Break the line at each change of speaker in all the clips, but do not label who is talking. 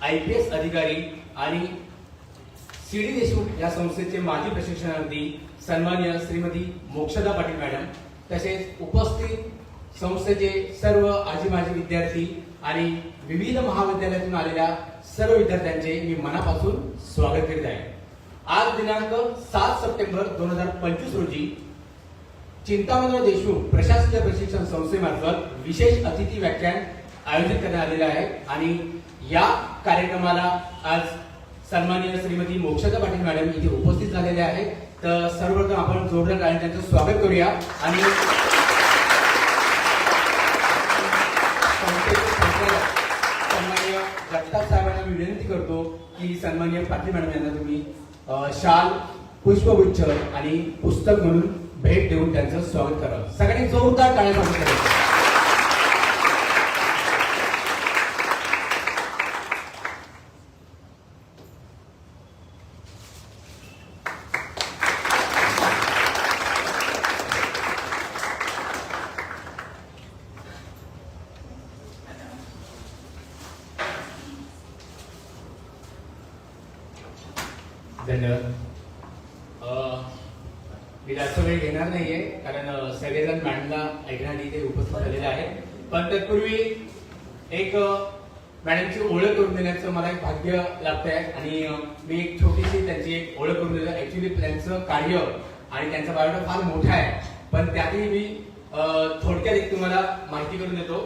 IPS अधिकारी आणि CD Deshmukh या संस्थेचे माजी प्रशिक्षणार्थी सन्माननीय श्रीमती मोक्षदा पाटील मॅडम, तसेच उपस्थित संस्थेचे सर्व आजी माजी विद्यार्थी आणि विविध महाविद्यालयातून आलेल्या सर्व विद्यार्थ्यांचे मी मनापासून स्वागत करीत आहे। आज दिनांक 7 सप्टेंबर 2025 रोजी चिंतामणराव देशमुख प्रशासकीय प्रशिक्षण संस्थेमार्फत विशेष अतिथी व्याख्यान आयोजित करण्यात आलेले आहे आणि या कार्यक्रमाला आज सन्माननीय श्रीमती मोक्षदा पाटील मॅडम इथे उपस्थित झालेले आहेत। तर सर्वप्रथम आपण जोरदार टाळ्यांनी त्यांचं स्वागत करूया आणि सन्माननीय जगताप साहेबांना मी विनंती करतो की सन्माननीय पाटील मॅडम यांना तुम्ही शाल, पुष्पगुच्छ आणि पुस्तक म्हणून भेट देऊन त्यांचं स्वागत करा। सगळ्यांनी जोरदार टाळ्या स्वागत करा। धन्यवाद। मी जास्त वेळ घेणार नाहीये कारण सगळेजण मॅडमला ऐकण्यासाठी इथे उपस्थित झालेले आहेत, पण तत्पूर्वी एक मॅडमची ओळख करून देण्याचं मला एक भाग्य लाभतंय आणि मी एक छोटीशी त्यांची एक ओळख करून देतो। ऍक्च्युली त्यांचं कार्य आणि त्यांचा बायोडाटा फार मोठा आहे, पण त्यातही मी थोडक्यात एक तुम्हाला माहिती करून देतो।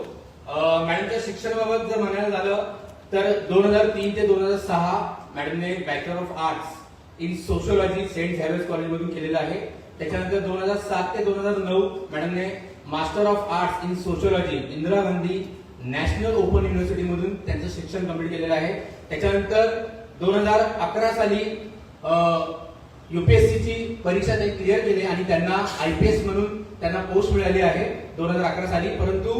मॅडमच्या शिक्षणाबाबत जर म्हणायला झालं तर 2003 ते 2006 मॅडमने bachelor of arts in sociology Saint Xavier's college मधून केलेलं आहे। त्याच्यानंतर 2007 ते 2009 मॅडमने master of arts in sociology Indira Gandhi national open university मधून त्यांचं शिक्षण कंप्लीट केलेलं आहे। त्याच्यानंतर 2011 साली UPSC ची परीक्षा ते क्लिअर केली आणि त्यांना IPS म्हणून त्यांना पोस्ट मिळाली आहे 2011 साली, परंतु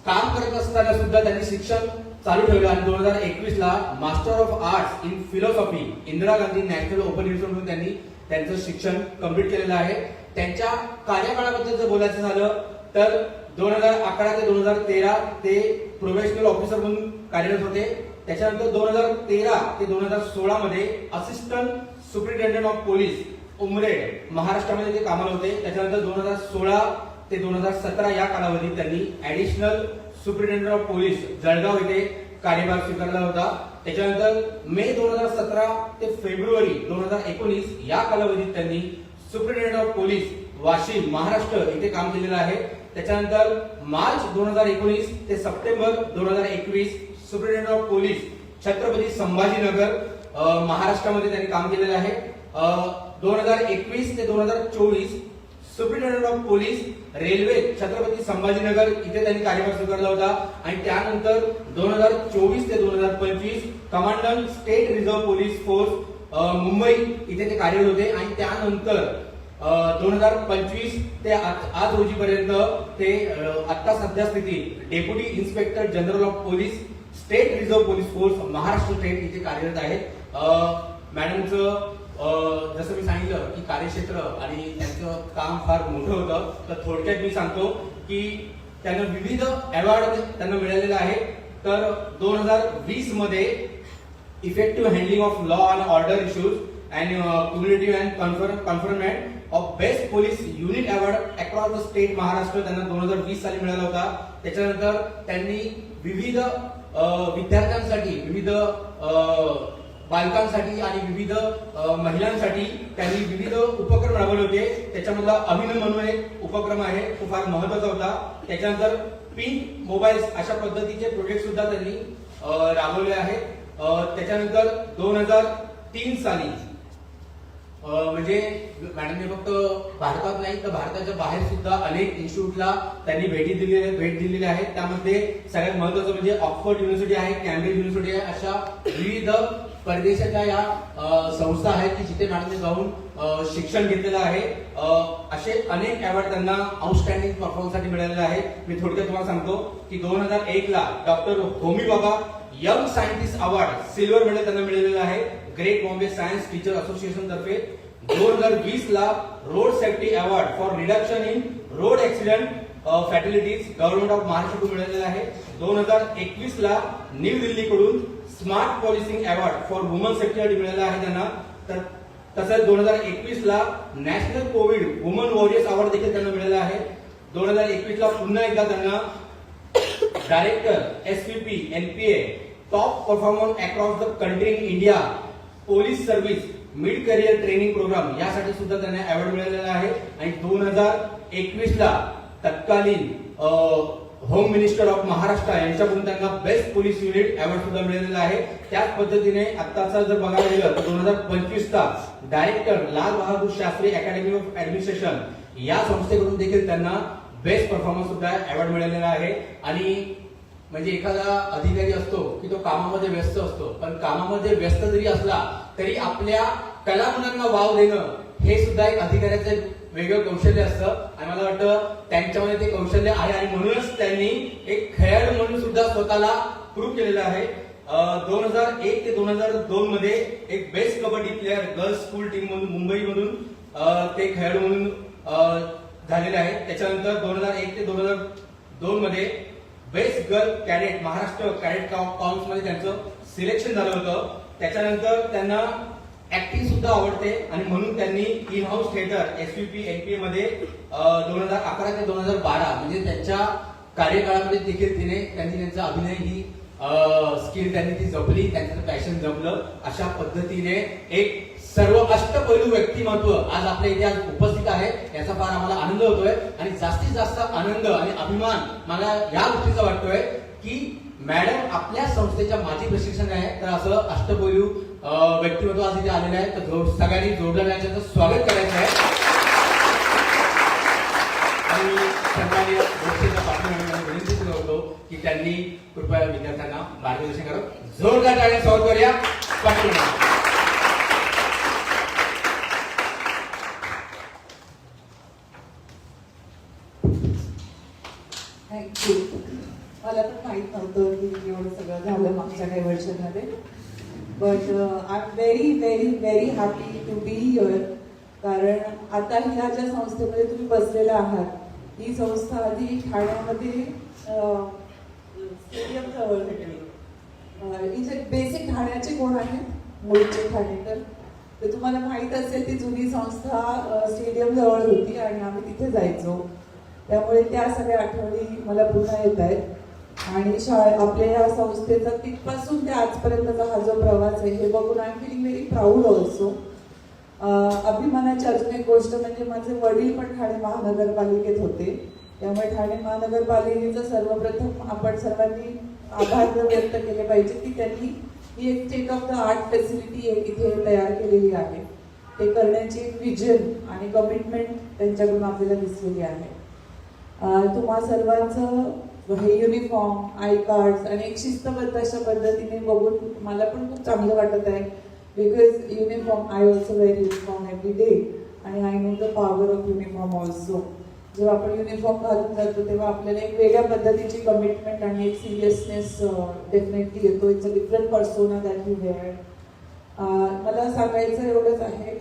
काम करत असताना सुद्धा त्यांनी शिक्षण चालू ठेवलं आणि 2021 ला master of arts in philosophy Indira Gandhi national open university मधून त्यांनी त्यांचं शिक्षण कंप्लीट केलेलं आहे। त्यांच्या कार्यकाळाबद्दल जर बोलायचं झालं तर 2011 ते 2013 ते प्रोबेशनल ऑफिसर म्हणून कार्यरत होते। त्याच्यानंतर 2013 ते 2016 मध्ये assistant superintendent of police Umred महाराष्ट्रामध्ये ते कामाला होते। त्याच्यानंतर 2016 ते 2017 या कालावधीत त्यांनी additional superintendent of police Jalgaon येथे कार्यभार स्वीकारला होता। त्याच्यानंतर मे 2017 ते फेब्रुवारी 2019 या कालावधीत त्यांनी superintendent of police Washim Maharashtra येथे काम केलेलं आहे। त्याच्यानंतर मार्च 2019 ते September 2021 superintendent of police Chhatrapati Sambhajinagar महाराष्ट्रामध्ये त्यांनी काम केलेलं आहे। 2021 ते 2024 superintendent of police railway Chhatrapati Sambhajinagar इथे त्यांनी कार्यभार स्वीकारला होता आणि त्यानंतर 2024 ते 2025 commandant state reserve police force Mumbai इथे ते कार्यरत होते आणि त्यानंतर 2025 ते आज रोजीपर्यंत ते आता सध्या स्थितीत deputy inspector general of police state reserve police force Maharashtra state इथे कार्यरत आहेत। मॅडमचं जसं मी सांगितलं की कार्यक्षेत्र आणि त्यांचं काम फार मोठं होतं, तर थोडक्यात मी सांगतो की त्यांना विविध अवॉर्ड त्यांना मिळालेले आहेत। तर 2020 मध्ये effective handling of law and order issues and cumulative and conferment of best police unit award across the state Maharashtra त्यांना 2020 साली मिळाला होता। त्याच्यानंतर त्यांनी विविध विद्यार्थ्यांसाठी, विविध बालकांसाठी आणि विविध महिलांसाठी त्यांनी विविध उपक्रम राबवले होते। त्याच्यामधला अभिनव म्हणून एक उपक्रम आहे, तो फार महत्वाचा होता। त्याच्यानंतर पिंक मोबाईल्स अशा पद्धतीचे प्रोजेक्ट सुद्धा त्यांनी राबवले आहेत। त्याच्यानंतर 2003 साली म्हणजे मॅडमने फक्त भारतात नाही तर भारताच्या बाहेर सुद्धा अनेक इन्स्टिट्यूटला त्यांनी भेट दिलेल्या आहेत। त्यामध्ये सगळ्यात महत्वाचं म्हणजे ऑक्सफोर्ड युनिव्हर्सिटी आहे, कॅम्ब्रिज युनिव्हर्सिटी आहे, अशा विविध परदेशाच्या या संस्था आहेत की जिथे मॅडमने जाऊन शिक्षण घेतलेलं आहे। असे अनेक अवॉर्ड त्यांना आउटस्टँडिंग परफॉर्मन्ससाठी मिळालेले आहेत। मी थोडक्यात तुम्हाला सांगतो की 2001 ला doctor Homi Bhabha young scientist award silver medal त्यांना मिळालेलं आहे great Bombay science teacher association तर्फे। 2020 ला road safety award for reduction in road accident facilities government of महाराष्ट्राकडून मिळालेला आहे. 2021 ला न्यू दिल्लीकडून smart policing award for woman safety मिळाला आहे त्यांना. तर तसंच 2021 ला national covid woman warriors award देखील त्यांना मिळाला आहे. 2021 ला पुन्हा एकदा त्यांना director SVP NPA top performer across the country in India police service mid career training programme यासाठी सुद्धा त्यांना अवॉर्ड मिळालेला आहे. आणि 2021 ला तत्कालीन होम मिनिस्टर ऑफ महाराष्ट्र यांच्याकडून त्यांना बेस्ट पोलीस युनिट अवॉर्ड सुद्धा मिळालेला आहे. त्याच पद्धतीने आत्ताचा जर बघायला गेलं तर 2025 चा director Lal Bahadur Shastri academy of administration या संस्थेकडून देखील त्यांना बेस्ट परफॉर्मन्स सुद्धा अवॉर्ड मिळालेला आहे. आणि म्हणजे एखादा अधिकारी असतो की तो कामामध्ये व्यस्त असतो, पण कामामध्ये व्यस्त जरी असला तरी आपल्या कलागुणांना वाव देणं हे सुद्धा एक अधिकाऱ्याचं वेगळं कौशल्य असतं. आणि मला वाटतं त्यांच्यामध्ये ते कौशल्य आहे आणि म्हणूनच त्यांनी एक खेळाडू म्हणून सुद्धा स्वतःला प्रूव्ह केलेलं आहे. 2001 ते 2002 मध्ये एक best kabaddi player girls school team म्हणून मुंबईमधून ते खेळाडू म्हणून झालेले आहेत. त्याच्यानंतर 2001 ते 2002 मध्ये best girl cadet Maharashtra cadet council मध्ये त्यांचं सिलेक्शन झालं होतं. त्याच्यानंतर त्यांना ऍक्टिंग सुद्धा आवडते आणि म्हणून त्यांनी in house theatre SVP NPA मध्ये 2011 ते 2012 म्हणजे त्यांच्या कार्यकाळामध्ये देखील त्यांनी त्यांचा अभिनय ही स्किल त्यांनी ती जपली, त्यांचं पॅशन जमलं. अशा पद्धतीने एक सर्व अष्टपैलू व्यक्तिमत्व आज आपल्या इथे आज उपस्थित आहे, याचा फार आम्हाला आनंद होतोय. आणि जास्तीत जास्त आनंद आणि अभिमान मला या गोष्टीचा वाटतोय की मॅडम आपल्या संस्थेच्या माजी प्रशिक्षक आहे. तर असं अष्टपैलू व्यक्तिमत्व आज इथे आलेलं आहे. तर सगळ्यांनी जोरदार स्वागत करायचं आहे. आणि सर्वांनी गोष्टीचा पाठिंबा विनंती करतो की त्यांनी कृपया विद्यार्थ्यांना मार्गदर्शन करावं. जोरदार टाळ्या स्वागत करूया. पाठिंबा
थँक्यू. मला पण माहीत नव्हतं की एवढं सगळं झालं मागच्या काही वर्षांमध्ये. But I am very very very happy to be here. कारण आता ह्या ज्या संस्थेमध्ये तुम्ही बसलेला आहात, ही संस्था आधी ठाण्यामध्ये स्टेडियम जवळ भेटली. इथे बेसिक ठाण्याचे कोण आहेत? मूळचे ठाणेकर. तर तुम्हाला माहीत असेल ती जुनी संस्था स्टेडियम जवळ होती आणि आम्ही तिथे जायचो. त्यामुळे त्या सगळ्या आठवणी मला पुन्हा येत आहेत. आणि आपल्या या संस्थेचा तिथपासून ते आजपर्यंतचा हा जो प्रवास आहे हे बघून I am feeling very proud also. अभिमानाची अजून एक गोष्ट म्हणजे माझे वडील पण ठाणे महानगरपालिकेत होते. त्यामुळे ठाणे महानगरपालिकेचं सर्वप्रथम आपण सर्वांनी आभार व्यक्त केले पाहिजे की त्यांनी ही एक state of the art facility एक इथे तयार केलेली आहे. ते करण्याची एक विजन आणि कमिटमेंट त्यांच्याकडून आपल्याला दिसलेली आहे. तुम्हा सर्वांचं हे युनिफॉर्म, आय कार्ड आणि एक शिस्तबद्ध अशा पद्धतीने बघून मला पण खूप चांगलं वाटत आहे. Because uniform I also wear uniform every day आणि I know the power of uniform also. जेव्हा आपण युनिफॉर्म घालून जातो तेव्हा आपल्याला एक वेगळ्या पद्धतीची कमिटमेंट आणि एक सिरियसनेस डेफिनेटली येतो. It's a different persona that you wear. मला सांगायचं एवढंच आहे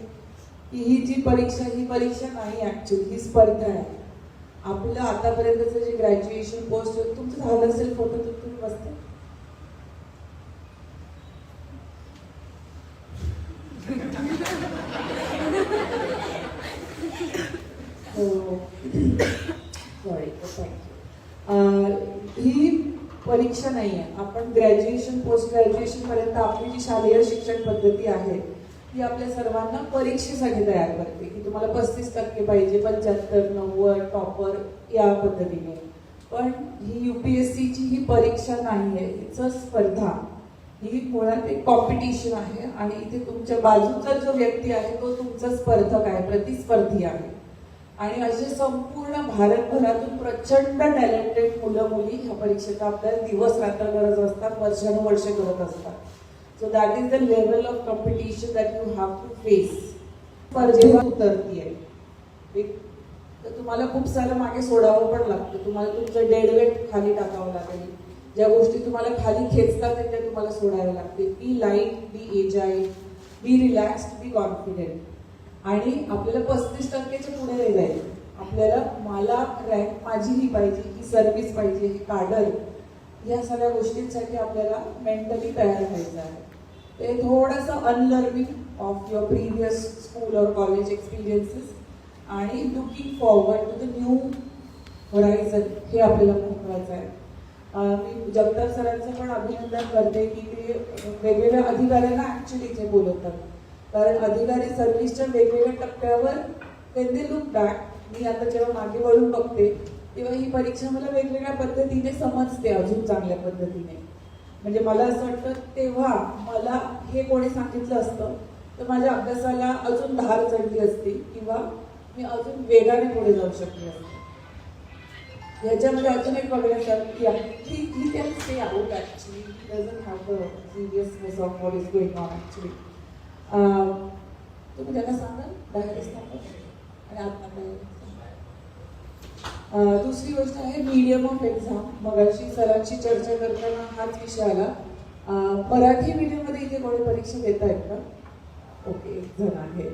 की ही जी परीक्षा ही परीक्षा नाही, ऍक्च्युली ही स्पर्धा आहे. आपलं आतापर्यंतचं जे ग्रॅज्युएशन पोस्ट तुमचं झालं असेल फोटो तर तुम्ही बसते. सॉरी, ही परीक्षा नाही आहे. आपण ग्रॅज्युएशन पोस्ट ग्रॅज्युएशन पर्यंत आपली जी शालेय शिक्षण पद्धती आहे ती आपल्या सर्वांना परीक्षेसाठी तयार करते की तुम्हाला 35% पाहिजे, 75, 90 टॉपर या पद्धतीने. पण ही UPSCची ही परीक्षा नाही आहे, इट्स स्पर्धा. ही मुळात एक कॉम्पिटिशन आहे आणि इथे तुमच्या बाजूचा जो व्यक्ती आहे तो तुमचा स्पर्धक आहे, प्रतिस्पर्धी आहे. आणि असे संपूर्ण भारतभरातून प्रचंड टॅलेंटेड मुलं मुली ह्या परीक्षेचा आपल्याला दिवस रात्र करत असतात, वर्षानुवर्ष करत असतात. So that is the level of competition that you have to face. स्पर्धेला उतरतीये तर तुम्हाला खूप सारं मागे सोडावं पण लागतं. तुम्हाला तुमचं डेड वेट खाली टाकावं लागेल. ज्या गोष्टी तुम्हाला खाली खेचतात त्या तुम्हाला सोडाव्या लागतील. Be light, be agile, be relaxed, be confident. आणि आपल्याला 35%च्या पुढे नाही जायचं. आपल्याला मला रँक माझी ही पाहिजे, ही सर्व्हिस पाहिजे, हे काढल, या सगळ्या गोष्टींसाठी आपल्याला मेंटली तयार व्हायचं आहे. ते थोडंसं unlearning of your previous school और कॉलेज एक्सपिरियन्सेस आणि looking forward to the new horizon, हे आपल्याला महत्त्वाचं आहे. मी जगताप सरांचं पण अभिनंदन करते की ते वेगवेगळ्या अधिकाऱ्यांना ॲक्च्युली इथे बोलवतात, कारण अधिकारी सर्व्हिसच्या वेगवेगळ्या टप्प्यावर त्यांनी लुक बॅक. मी आता जेव्हा मागे वळून बघते तेव्हा ही परीक्षा मला वेगवेगळ्या पद्धतीने समजते, अजून चांगल्या पद्धतीने. म्हणजे मला असं वाटतं तेव्हा मला हे कोणी सांगितलं असतं तर माझ्या अभ्यासाला अजून धार चढली असती किंवा मी अजून वेगाने पुढे जाऊ शकले असते. ह्याच्यामध्ये अजून एक बघण्यासारखं की he can stay out actually, doesn't have the seriousness of what is going on actually. तुम्ही त्यांना सांगाल बाहेर असताना आणि आतमध्ये. दुसरी गोष्ट आहे मीडियम ऑफ एक्झाम. मगाशी सरांशी चर्चा करताना हाच विषय आला. मराठी मीडियममध्ये इथे कोणी परीक्षा देत आहेत का? ओके, एक जण आहे.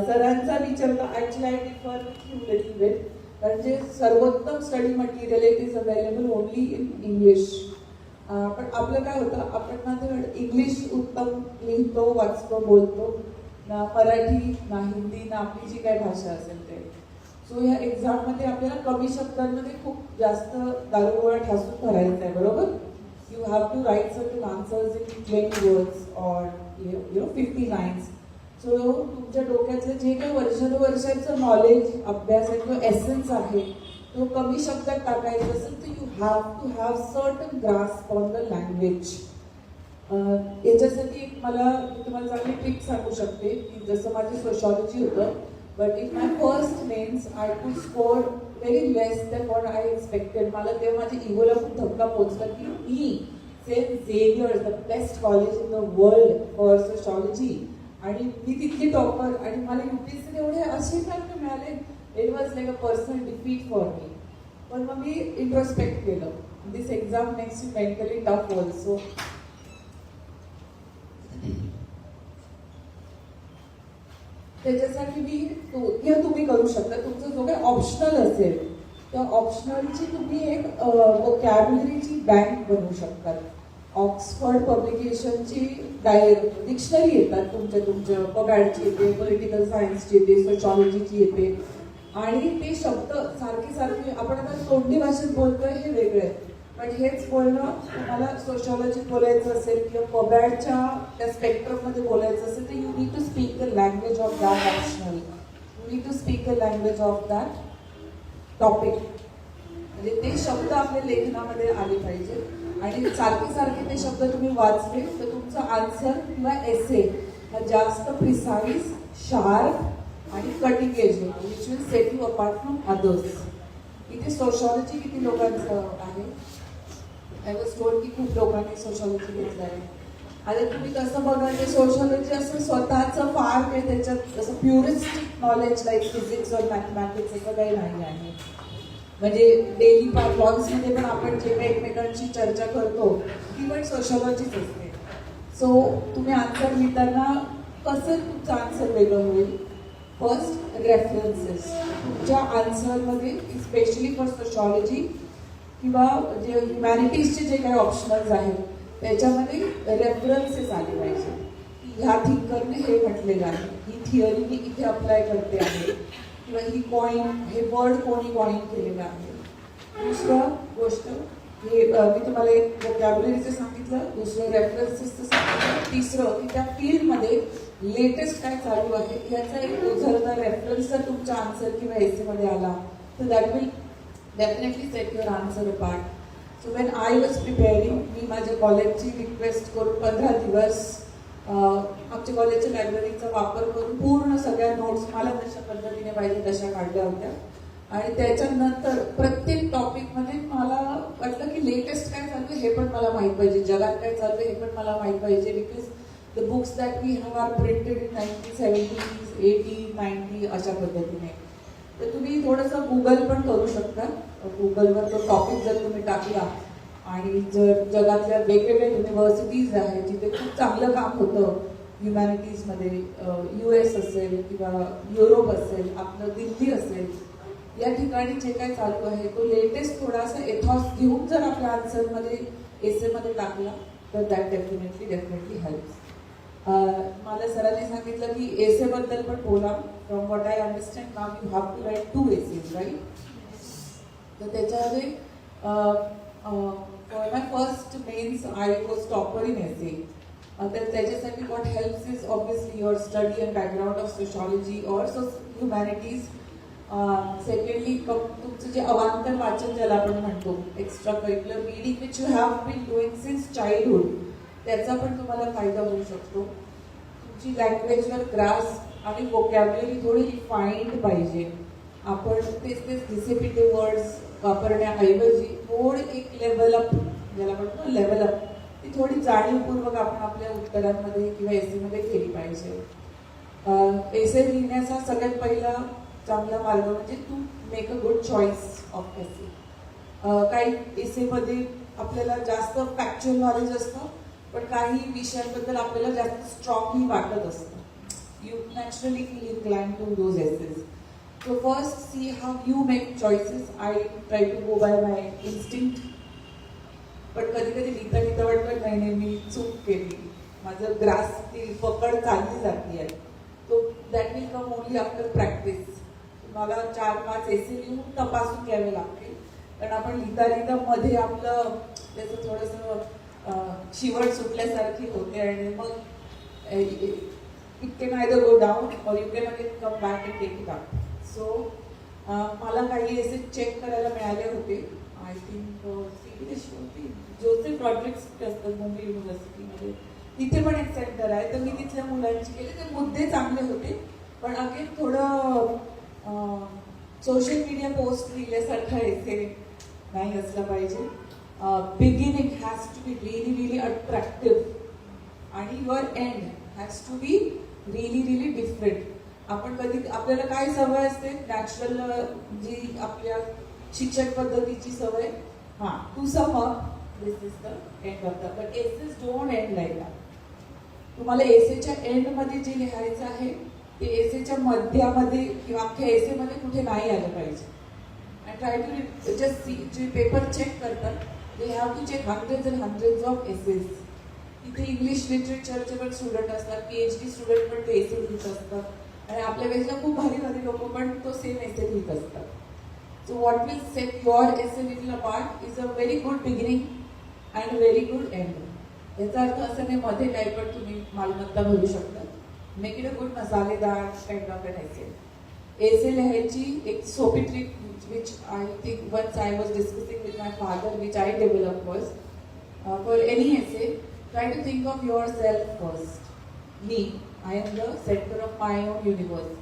सरांचा विचार तर actually I differ you little bit, कारण जे सर्वोत्तम study material it is available only in English. पण आपलं काय होतं, आपण माझ्याकडे इंग्लिश उत्तम लिहितो, वाचतो, बोलतो, ना मराठी ना हिंदी ना आपली जी काही भाषा असेल ते. सो ह्या एक्झाममध्ये आपल्याला कमी शब्दांमध्ये खूप जास्त दारुगोळा ठासून भरायचा आहे, बरोबर. You have to write certain answers in 20 words or 50 lines. So तुमच्या डोक्यातलं जे काही वर्षानुवर्षाचं नॉलेज अभ्यास आहे, जो एसेन्स आहे, तो कमी शब्दात टाकायचा असेल तर you have to have certain grasp on the language. याच्यासाठी मला मी तुम्हाला चांगली ट्रिक सांगू शकते की जसं माझी सोशॉलॉजी होतं, but in my first mains I could score very less than what I expected. मला तेव्हा माझ्या इगोला खूप धक्का पोचला की मी Saint Xavier's, the best college in the world for sociology, आणि मी तिथली टॉपर, आणि मला युपीएससीने एवढे असे मार्क मिळाले. It was like a personal defeat for me. पण मग मी इंट्रोस्पेक्ट केलं. This exam makes you mentally tough also. त्याच्यासाठी हे तुम्ही करू शकता. तुमचं जो काही ऑप्शनल असेल त्या ऑप्शनलची तुम्ही एक वोकॅब्युलरीची बँक बनवू शकता. ऑक्सफर्ड पब्लिकेशनची डिक्शनरी येतात तुमच्या पगाडची येते, पॉलिटिकल सायन्सची येते, सोशॉलॉजीची येते, आणि ते शब्द सारखे आपण आता तोंडी भाषेत बोलतोय हे वेगळे आहे, पण हेच बोलणं तुम्हाला सोशॉलॉजीत बोलायचं असेल किंवा पबॅडच्या त्या स्पेक्ट्रममध्ये बोलायचं असेल तर you need to speak the language of that optional. You need to speak the language of that topic. म्हणजे ते शब्द आपल्या लेखनामध्ये आले पाहिजे, आणि सारखे ते शब्द तुम्ही वाचले तर तुमचा आन्सर किंवा एसे हा जास्त प्रिसाईज, शार्प आणि कटिंग एज होतो, which will set you apart from others. इथे सोशॉलॉजी किती लोकांचं आहे? आय वॉज टोल्ड की खूप लोकांनी सोशॉलॉजी घेतलं आहे. आता तुम्ही कसं बघा ते सोशॉलॉजी असं स्वतःचं फार काही त्याच्यात जसं प्युरिस्टिक नॉलेज लाईक फिजिक्स और मॅथमॅटिक्स असं काही नाही आहे. म्हणजे डेली ब्लॉग्समध्ये पण आपण जे काही एकमेकांची चर्चा करतो ती पण सोशॉलॉजीच असते. सो तुम्ही आन्सर लिहिताना कसं तुमचं आन्सर वेगळं होईल? First, references. तुमच्या आन्सरमध्ये स्पेशली फॉर सोशॉलॉजी किंवा जे ह्युमॅनिटीजचे जे काही ऑप्शनल्स आहेत त्याच्यामध्ये रेफरन्सेस आले पाहिजे. ह्या थिंकरने हे म्हटलेलं आहे, ही थिअरी मी इथे अप्लाय करते आहे, किंवा ही कॉईन, हे वर्ड कोणी कॉईन केलेलं आहे. दुसरं गोष्ट हे मी तुम्हाला एक वोकॅब्युलरीचं सांगितलं, दुसरं रेफरन्सेसचं सांगितलं, तिसरं की त्या फील्डमध्ये लेटेस्ट काय चालू आहे याचा एक उदाहरण रेफरन्स जर तुमच्या आन्सर किंवा एसेमध्ये आला तर that will definitely set your answer apart. So when I was preparing, मी माझ्या कॉलेजची रिक्वेस्ट करून 15 दिवस आमच्या कॉलेजच्या लायब्ररीचा वापर करून पूर्ण सगळ्या नोट्स मला जशा पद्धतीने पाहिजे तशा काढल्या होत्या, आणि त्याच्यानंतर प्रत्येक टॉपिकमध्ये मला वाटलं की लेटेस्ट काय चालू आहे हे पण मला माहीत पाहिजे, जगात काय चालू आहे हे पण मला माहीत पाहिजे. Because the books that we have are printed in 1970s, 80s, 90s अशा पद्धतीने. तर तुम्ही थोडंसं गुगल पण करू शकता. गुगलवर तो टॉपिक जर तुम्ही टाकला आणि जर जगातल्या वेगवेगळ्या युनिव्हर्सिटीज आहेत जिथे खूप चांगलं काम होतं ह्युमॅनिटीजमध्ये, US असेल किंवा युरोप असेल, आपलं दिल्ली असेल, या ठिकाणी जे काय चालू आहे तो लेटेस्ट थोडासा एथॉस घेऊन जर आपल्या आन्सरमध्ये एसेमध्ये टाकला तर दॅट डेफिनेटली हेल्प्स. मला सरांनी सांगितलं की एसे बद्दल पण बोला. From what I understand now you have to write 2 essays, right? तर त्याच्यामध्ये for my first mains I was topper in essay. तर त्याच्यासाठी what helps is obviously your study and background of sociology or humanities. Secondly तुमचं जे अवांतर वाचन ज्याला आपण म्हणतो, extra curricular reading which you have been doing since childhood, त्याचा पण तुम्हाला फायदा होऊ शकतो. तुमची लँग्वेजवर ग्रास आणि वोकॅब्युलरी थोडी रिफाईंड पाहिजे. आपण तेच डिसिपिटिव्ह वर्ड्स वापरण्याऐवजी थोडी एक लेवल अप, ज्याला म्हणतो लेवल अप, ती थोडी जाणीवपूर्वक आपण आपल्या उत्तरांमध्ये किंवा एसेमध्ये केली पाहिजे. एसे लिहिण्याचा सगळ्यात पहिला चांगला मार्ग म्हणजे to make a good choice of essay. काही एसेमध्ये आपल्याला जास्त फॅक्च्युअल नॉलेज असतं, पण काही विषयांबद्दल आपल्याला जास्त स्ट्रॉंगली वाटत असतं. You naturally feel inclined to those essays. So first see how you make choices. I try to go by my instinct. पण कधी कधी लिहिता वाटतं नाही मी चूक केली, माझं ग्रास ती पकड चालली जाते आहे. तो that will come only after practice. तुम्हाला 4-5 एसे लिहून तपासून घ्यावे लागतील, कारण आपण लिहिता मध्ये आपलं त्याचं थोडंसं शिवट सुटल्यासारखी होते आणि मग it can either go down और you can again come back and take it up. So मला काही असे चेक करायला मिळाले होते. आय थिंक जोसेफ रॉड्रिक्स असतात मुंबई युनिव्हर्सिटीमध्ये, तिथे पण एक सेंटर आहे. तर मी तिथल्या मुलांची केले, ते मुद्दे चांगले होते, पण अगेन थोडं सोशल मीडिया पोस्ट लिहिल्यासारखा एसे नाही असला पाहिजे. Beginning has to be really attractive आणि your end has to be really different. आपण कधी आपल्याला काय सवय असते, नॅचरल जी आपल्या शिक्षण पद्धतीची सवय, to sum up this is the end of the, but essays don't end like that. तुम्हाला एसेच्या एंडमध्ये जे लिहायचं आहे ते एसेच्या मध्यामध्ये किंवा अख्ख्या एसेमध्ये कुठे नाही आलं पाहिजे. And try to just see, जे पेपर चेक करतात they have to check hundreds of essays. इथे इंग्लिश लिटरेचरचे पण स्टुडंट असतात, PhD स्टुडंट पण ते एसे लिहित असतात, आणि आपल्यापेक्षा खूप भारी लोक पण तो सेम एसे लिहित असतात. So what will set your essay little apart is a very good beginning and very good end. याचा अर्थ असं नाही मध्ये काही पण तुम्ही मालमत्ता भरू शकता. मेक इट अ गुड मसालेदार kind of an essay. Essay लिहायची एक सोपी trick which I think once I was discussing with my father which I develop was for any essay, try to think of your self first. Me, I am the center of my own universe.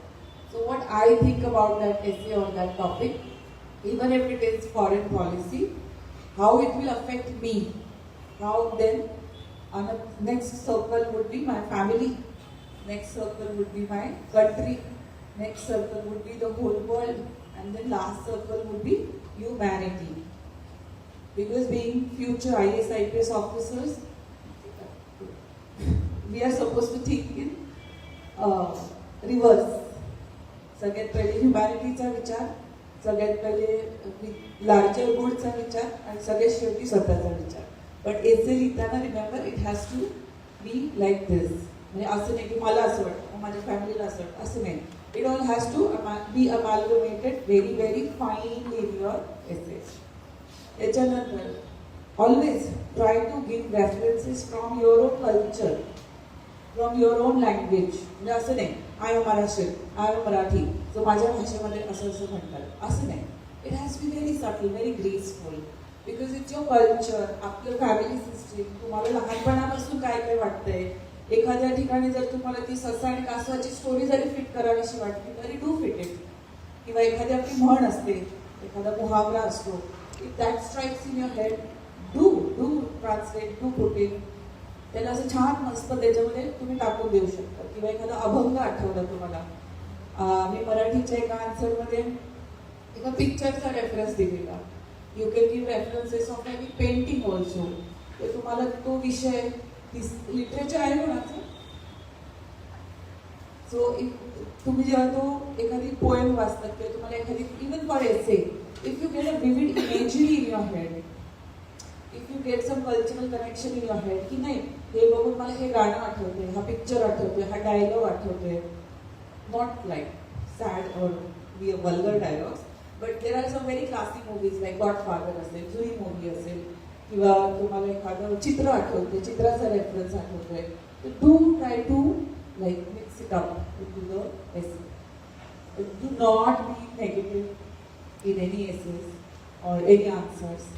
So what I think about that essay on that topic, even if it is foreign policy, how it will affect me, how then on the next circle would be my family, next circle would be my country, next circle would be the whole world, and then last circle would be humanity. Because being future IAS, IPS officers, we are supposed to think in reverse. सगळ्यात पहिले ह्युमॅनिटीचा विचार, सगळ्यात पहिले larger गुडचा विचार, आणि सगळ्यात शेवटी स्वतःचा विचार. बट एसे लिहिताना remember it has to be like this. म्हणजे असं नाही की मला असं वाटतं, माझ्या फॅमिलीला असं वाटतं, असं नाही. It all has to be amalgamated very finely in your essay. त्याच्यानंतर always try to give references from your own culture, from your own language. म्हणजे असं नाही I am Maharashtrian, I am Marathi, जो माझ्या भाषेमध्ये असं म्हणतात, असं नाही. It has be very subtle, very graceful, because it's your culture, आपलं फॅमिली सिस्टीम, तुम्हाला लहानपणापासून काय काय वाटतंय. एखाद्या ठिकाणी जर तुम्हाला ती ससा आणि कासवाची स्टोरी जरी फिट करावीशी वाटली तरी डू फिट इट. किंवा एखादी आपली म्हण असते, एखादा मुहावरा असतो, if that strikes in your head, do translate, do put in. त्याला असं छान मस्त त्याच्यामध्ये तुम्ही टाकून देऊ शकता. किंवा एखादा अभंग आठवला तुम्हाला, मी मराठीच्या एका आन्सरमध्ये एका पिक्चरचा रेफरन्स दिलेला. You can give references of any painting also. तर तुम्हाला तो विषय लिटरेचर आहे कोणाचं, सो तुम्ही जेव्हा तो एखादी पोएम वाचतात किंवा तुम्हाला एखादी even for essay, if you get a vivid imagery in your head, if you get some cultural connection in your head, की नाही हे बघून मला हे गाणं आठवतंय, हा पिक्चर आठवतोय, हा डायलॉग आठवतोय, not like sad or vulgar dialogues, but there are some very classic movies like Godfather असेल, जुरी मूवी असेल, किंवा तुम्हाला एखादं चित्र आठवते, चित्राचा रेफरन्स आठवतोय, do try to like mix it up into the essay. Do not be negative in any essays or any answers,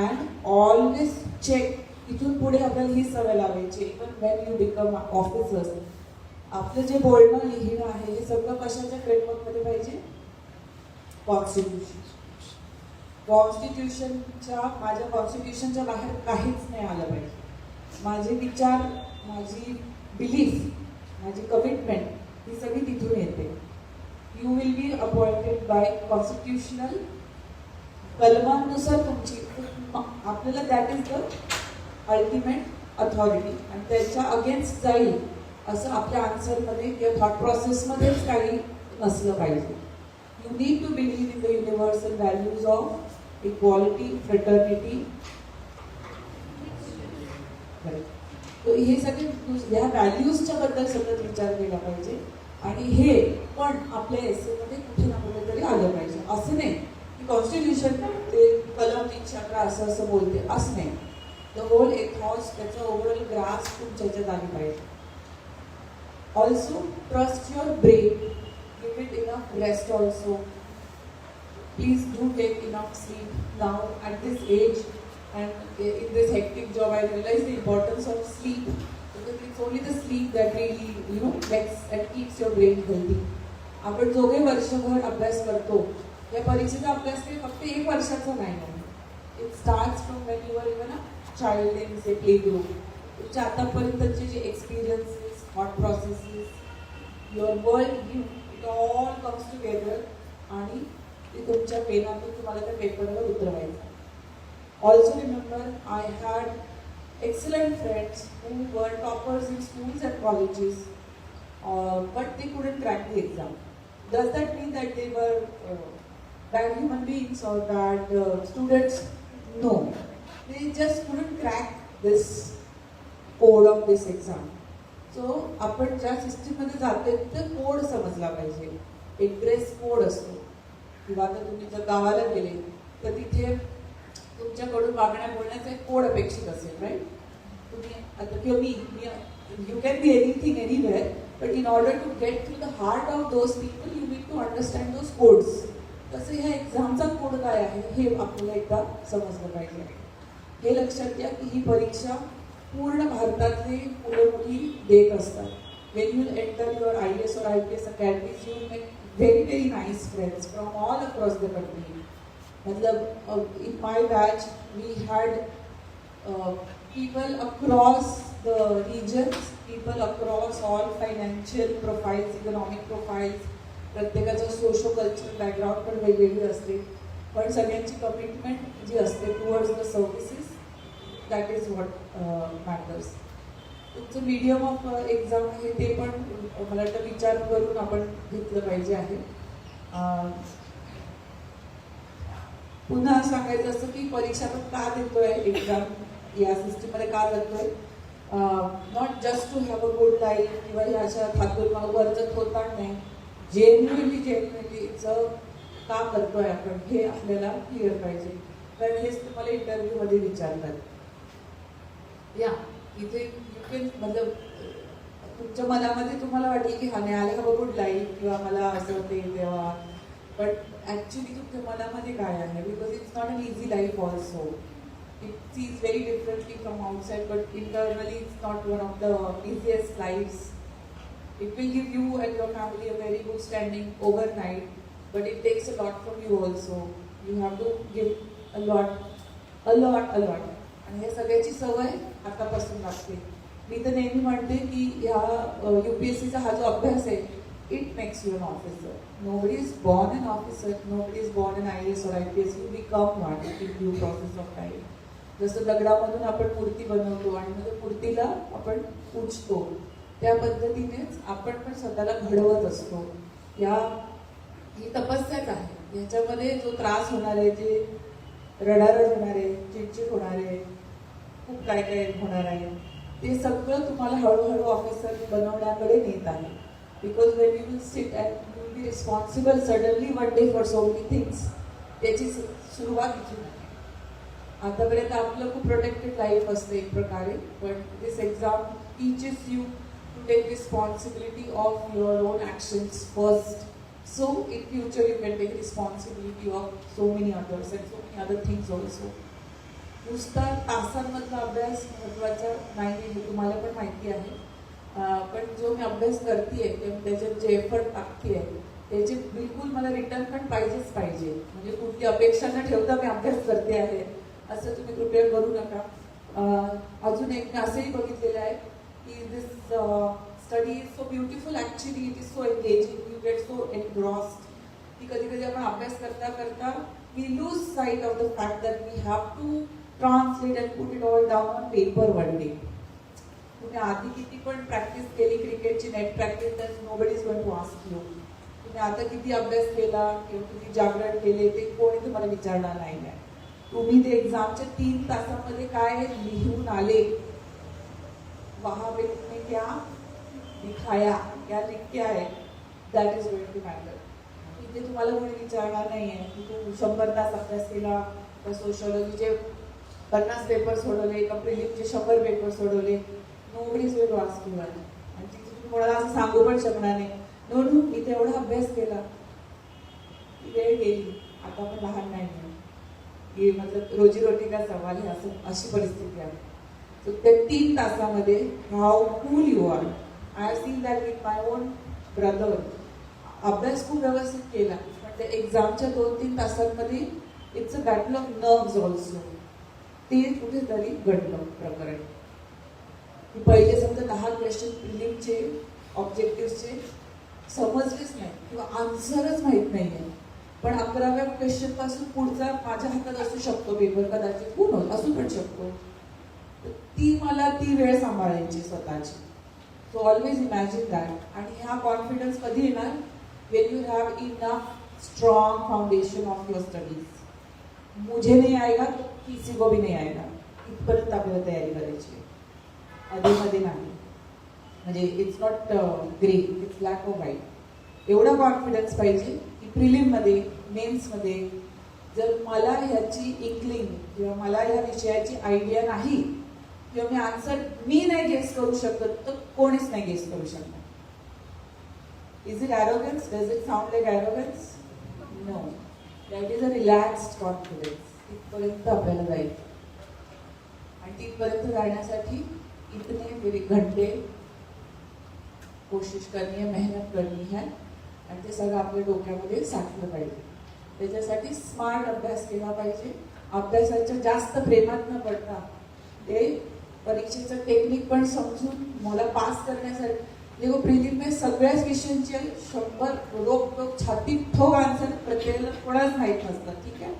and always check इथून पुढे आपल्याला ही सवय लावायची. Even when you become officers, आपलं जे बोलणं लिहिणं आहे हे सगळं कशाच्या फ्रेमवर्क मध्ये पाहिजे? कॉन्स्टिट्यूशनच्या माझ्या कॉन्स्टिट्यूशनच्या बाहेर काहीच नाही आलं पाहिजे. माझे विचार, माझी बिलीफ, माझी कमिटमेंट ही सगळी तिथून येते. You will be appointed by constitutional कलमांनुसार तुमची, आपल्याला that is the ultimate authority, आणि त्याच्या अगेन्स्ट जाईल असं आपल्या आन्सरमध्ये किंवा थॉट प्रोसेसमध्येच काही नसलं पाहिजे. You need to believe in the universal values of equality, fraternity. हे सगळे ह्या व्हॅल्यूजच्या बद्दल सतत विचार केला पाहिजे, आणि हे पण आपल्या एसेमध्ये कुठे ना कुठेतरी आलं पाहिजे. असं नाही की कॉन्स्टिट्यूशन ते कलम 311 असं बोलते, असं नाही. द होल एथॉस, त्याचा ओव्हरऑल ग्रास तुमच्या ह्याच्यात आली पाहिजे. Also trust your brain, give it enough rest also. Please do take enough sleep now at this age. And in this hectic job, I realized the importance of sleep, because it's only the sleep that really, makes and keeps your brain healthy. आपण जो काही वर्षभर अभ्यास करतो, या परीक्षेचा अभ्यास काही फक्त 1 वर्षाचा नाही आहे. It starts from when you are even a child in say play group. तुमच्या आतापर्यंतचे जे experiences, thought processes, your world view, it all comes together, आणि ते तुमच्या पेनातून तुम्हाला त्या पेपरवर उतरवायचं. Also remember, I had excellent friends who were toppers in schools and colleges, but they couldn't crack the exam. Does that mean that they were bad human beings or bad students? No, they just couldn't crack this code of this exam. So आपण ज्या सिस्टीममध्ये जातोय तर code समजला पाहिजे. एक dress code असतो, किंवा आता तुम्ही जर गावाला गेले तर तिथे तुमच्याकडून वागण्या बोलण्याचा एक कोड अपेक्षित असेल, राईट? तुम्ही आता किंवा मी you can be anything anywhere, but in order to get through the heart of those people you need to understand those codes. तसं ह्या एक्झामचा कोड काय आहे हे आपल्याला एकदा समजलं पाहिजे. हे लक्षात घ्या की ही परीक्षा पूर्ण भारतातले मुलं मुली देत असतात. Wien you enter your IAS or IPS academies, you make very very nice friends from all across the country. मतलब in my batch we had people across the regions, people across all financial profiles, economic profiles. प्रत्येकाचं socio cultural background पण वेगवेगळी असते, पण सगळ्यांची commitment जी असते towards the services, that is what matters. तुमचं medium of exam आहे ते पण मला वाटतं विचार करून आपण घेतलं पाहिजे आहे. पुन्हा सांगायचं असं की परीक्षा आपण का देतोय, एक्झाम या सिस्टीममध्ये का जातोय? Not just to have a good life किंवा ह्या अशा थातून वर्जत होता नाही, जेन्युइनलीचं का करतोय आपण हे आपल्याला क्लिअर पाहिजे. कारण हेच तुम्हाला इंटरव्ह्यूमध्ये विचारतात. या इथे यू कॅन मतलब तुमच्या मनामध्ये तुम्हाला वाटेल की हा नाही आला हवं गुड लाईफ किंवा मला असं होते तेव्हा, बट ॲक्च्युली तुमच्या मनामध्ये काय आहे? Because it's not an easy life also. It sees very differently from outside, but internally it's not one of the easiest lifes. It will give you and your family a very good standing overnight, but it takes a lot from you also. You have to give a lot. आणि हे सगळ्याची सवय आतापासून लागते. मी तर नेहमी म्हणते की ह्या UPSCचा हा जो अभ्यास आहे, it makes you an officer. Nobody is born an officer. Nobody is born an IAS or IPS. You become one in due process of time. जसं दगडामधून आपण मूर्ती बनवतो आणि मग मूर्तीला आपण पूजतो, त्या पद्धतीनेच आपण पण स्वतःला घडवत असतो. ही तपस्याच आहे. याच्यामध्ये जो त्रास होणार आहे, जे रडारड होणार आहे, चिडचिड होणार आहे, खूप काय काय होणार आहे, ते सगळं तुम्हाला हळूहळू ऑफिसर बनवण्याकडे नेत आहे. Because when you will sit and you will be responsible suddenly one day for so many things, त्याची सुरुवात इथून आहे. आतापर्यंत आपलं खूप प्रोटेक्टेड लाईफ असतं एक प्रकारे, पण this exam teaches you to take responsibility of your own actions first. So in future you can take responsibility of so many others and so many other things also. नुसता तासांमधला अभ्यास महत्त्वाचा नाही हे तुम्हाला पण माहिती आहे. पण जो मी अभ्यास करते त्याच्यात जे एफर्ट टाकते आहे त्याचे बिलकुल मला रिटर्न पण पाहिजेच पाहिजे. म्हणजे कुठली अपेक्षा न ठेवता मी अभ्यास करते आहे असं तुम्ही कृपया करू नका. अजून एक असंही बघितलेलं आहे की दिस study is so beautiful, actually it is so engaging, you get so engrossed की कधी आपण अभ्यास करता करता we lose sight of the fact that we have to translate and put it all down on paper one day. तुम्ही आधी किती पण प्रॅक्टिस केली क्रिकेटची नेट प्रॅक्टिस, तर nobody is going to ask you. तुम्ही आता किती अभ्यास केला किंवा किती जागरण केले ते कोणी तुम्हाला विचारणार नाही. तुम्ही ते एक्झामच्या 3 तासामध्ये काय लिहून आले, वहां पे तुमने क्या दिखाया, क्या लिख के आए, that is going to matter. इथे तुम्हाला कोणी विचारणार नाही आहे की तू 100 तास अभ्यास केला, तर सोशॉलॉजीचे 50 पेपर सोडवले, का प्रिलिमचे 100 पेपर सोडवले. Nobody is going to ask you. आणि तिथे तुम्ही कोणाला असं सांगू पण शकणार नाही, नो नो मी तेवढा अभ्यास केला, वेळ गेली, आता पण लहान नाही की मतलब रोजीरोटी का सवाल आहे, असं अशी परिस्थिती आहे. सो त्या 3 तासामध्ये how cool you are. I have seen that with my own brother. अभ्यास खूप व्यवस्थित केला, पण त्या एक्झामच्या 2-3 तासांमध्ये it's a battle of nerves also. ते कुठेतरी घडलं प्रकरण की पहिले समजा 10 क्वेश्चन प्रिलिमचे ऑब्जेक्टिव्हचे समजलेच नाही किंवा आन्सरच माहीत नाही आहे, पण 11व्या क्वेश्चन पासून पुढचा माझ्या हातात असू शकतो पेपर, कदाचित पूर्ण असू पण शकतो. मला ती वेळ सांभाळायची स्वतःची. So always imagine that. आणि हा कॉन्फिडन्स कधी येणार, Wien you have enough strong foundation of your studies. मुझे नहीं आएगा तो किसी को भी नहीं आएगा, इथपर्यंत आपल्याला तयारी करायची, आधीमध्ये नाही. म्हणजे it's not grey, it's black or white. एवढा कॉन्फिडन्स पाहिजे की प्रिलिममध्ये मेन्समध्ये जर मला ह्याची इन्क्लिंग किंवा मला ह्या विषयाची आयडिया नाही किंवा मी आन्सर मी नाही गेस करू शकत, तर कोणीच नाही गेस करू शकणार. Is it arrogance? Does it sound like arrogance? No, that is a relaxed confidence. तिथपर्यंत आपल्याला जाईल आणि तिथपर्यंत जाण्यासाठी इतने मेरे घंटे कोशिश करनी है, मेहनत करनी है आणि ते सगळं आपल्या डोक्यामध्ये साठलं पाहिजे. त्याच्यासाठी स्मार्ट अभ्यास केला पाहिजे. अभ्यासाच्या जास्त प्रेमात न पडता ते परीक्षेचं टेक्निक पण समजून मला पास करण्यासाठी. देखो प्रिलिम में सगळ्याच विषयांचे 100 रोक छातीत ठोक आन्सर प्रत्येकाला कोणाच माहीत नसतात. ठीक आहे,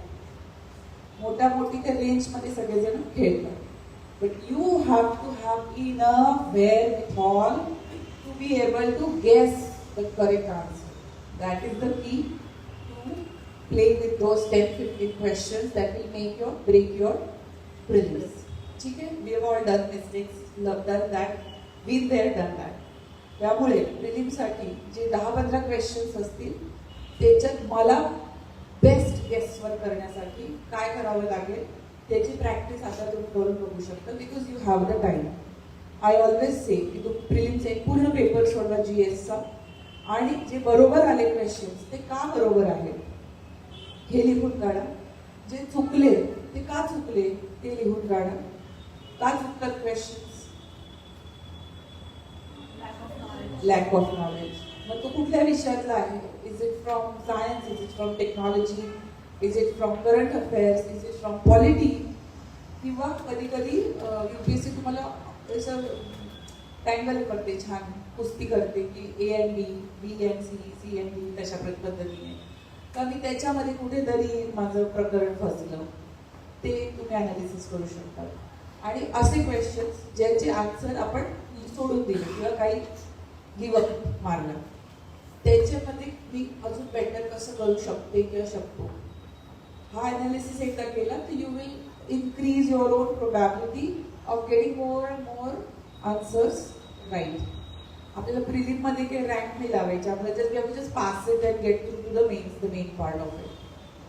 मोठ्या मोठी त्या रेंजमध्ये सगळेजण खेळतात. But you have to have enough wherewithal to be able to guess the correct answer. That is the key to play with those 10-15 questions that will make your break your prelims. ठीक आहे, we have all done mistakes, done that, been there, done that. त्यामुळे प्रिलिमसाठी जे 10-15 questions असतील त्याच्यात मला best गेसवर करण्यासाठी काय करावं लागेल त्याची प्रॅक्टिस आता तुम्ही करून बघू शकता. Because you have the time. I always say की तुम्ही प्रिलिमचा एक पूर्ण पेपर सोडवा GSचा, आणि जे बरोबर आले क्वेश्चन्स ते का बरोबर आले हे लिहून काढा. जे चुकले ते का चुकले ते लिहून काढा. का चुकतात क्वेश्चन्स? Lack of knowledge. मग तो कुठल्या विषयातला आहे? Is it from science, is it from technology, is it from current affairs, is it from polity? किंवा कधी कधी UPSC तुम्हाला असं टँगल करते, छान कुस्ती करते की A and B, B and C, C and D तशा पद्धतीने. का मी त्याच्यामध्ये कुठेतरी माझं प्रकरण फसलं, ते तुम्ही अनालिसिस करू शकता. आणि असे क्वेश्चन्स ज्याचे आन्सर आपण सोडून दिलं किंवा काही गिवअप मारलं, त्याच्यामध्ये मी अजून बेटर कसं करू शकते किंवा शकतो, हा अनालिसिस एकदा केला तर you will increase your own probability of getting more and more answers right. आपल्याला प्रिलिम मध्ये काही रँक नाही लावायचे, आपल्याला just pass it and get to the main part of it.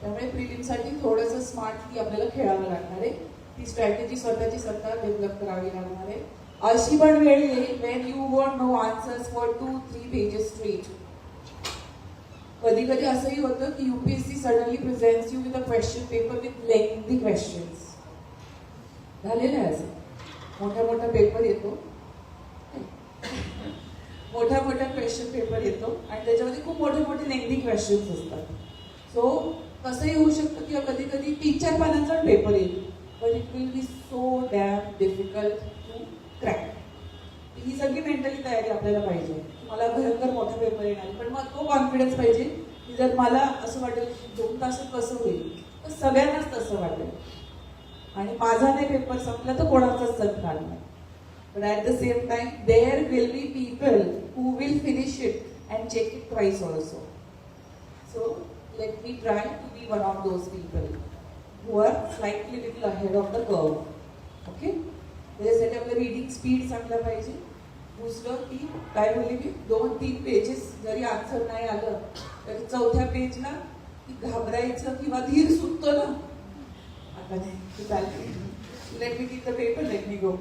त्यामुळे प्रिलिमसाठी थोडंसं स्मार्टली आपल्याला खेळावं लागणार आहे. ती स्ट्रॅटेजी स्वतः डेव्हलप करावी लागणार आहे. अशी पण वेळ येईल when you want no answers for 2-3 pages straight. कधी कधी असंही होतं की UPSC suddenly presents you with a question paper with lengthy questions. झालेलं आहे असं. मोठा पेपर येतो, मोठा क्वेश्चन पेपर येतो आणि त्याच्यामध्ये खूप मोठे लेंथी क्वेश्चन्स असतात. सो कसंही होऊ शकतं किंवा कधी कधी 3-4 पानांचा पेपर येईल, but it will be so damn difficult to crack. ही सगळी मेंटली तयारी आपल्याला पाहिजे. मला भयंकर मोठा पेपर येणार, पण मग तो कॉन्फिडन्स पाहिजे की जर मला असं वाटेल 2 तासात कसं होईल, तर सगळ्यांनाच तसं वाटेल आणि माझा नाही पेपर संपला तर कोणाचाच संपणार नाही. But at the same time, there will be people who will finish it and check it twice also. So let me try to be one of those people who are slightly little ahead of the curve. Okay? त्याच्यासाठी आपलं reading speed चांगलं पाहिजे. दुसरं की काय बोलली मी, 2-3 pages जरी answer नाही आलं तरी 4थ्या पेजला घाबरायचं किंवा धीर सुटतो ना, आता नाही चालेल, let me teach the paper, let me go.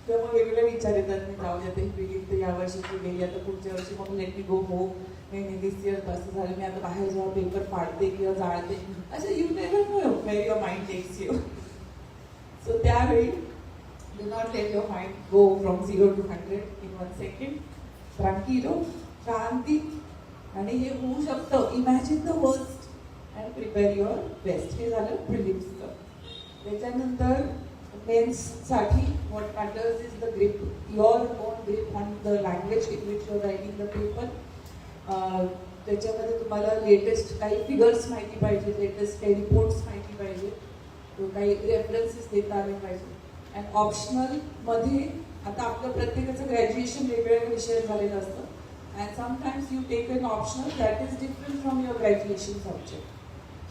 किंवा मग वेगवेगळे विचार येतात, मी जाऊ द्या ते बिगिन तर यावर्षी गेली, आता पुढच्या वर्षी मग लेट मी गो हो, नाही दिस इयर असं झालं, मी आता बाहेर जेव्हा पेपर फाडते किंवा जाळते, असं you never know where your mind takes you. So त्यावेळी do not let your mind go from 0 to 100 in 1 second. ट्रांकिलो, शांती, आणि हे होऊ शकतं. Imagine the worst and prepare your best. हे झालं प्रिलिम्सचं. त्याच्यानंतर मेन्ससाठी what matters is the grip, your own grip on the language in which you are writing the paper. त्याच्यामध्ये तुम्हाला लेटेस्ट काही फिगर्स माहिती पाहिजे, लेटेस्ट काही रिपोर्ट्स माहिती पाहिजे, काही रेफरन्सेस देता आले पाहिजे. अँड ऑप्शनलमध्ये आता आपलं प्रत्येकाचं ग्रॅज्युएशन वेगवेगळ्या विषयात झालेलं असतं. And sometimes you take an optional that is different from your graduation subject.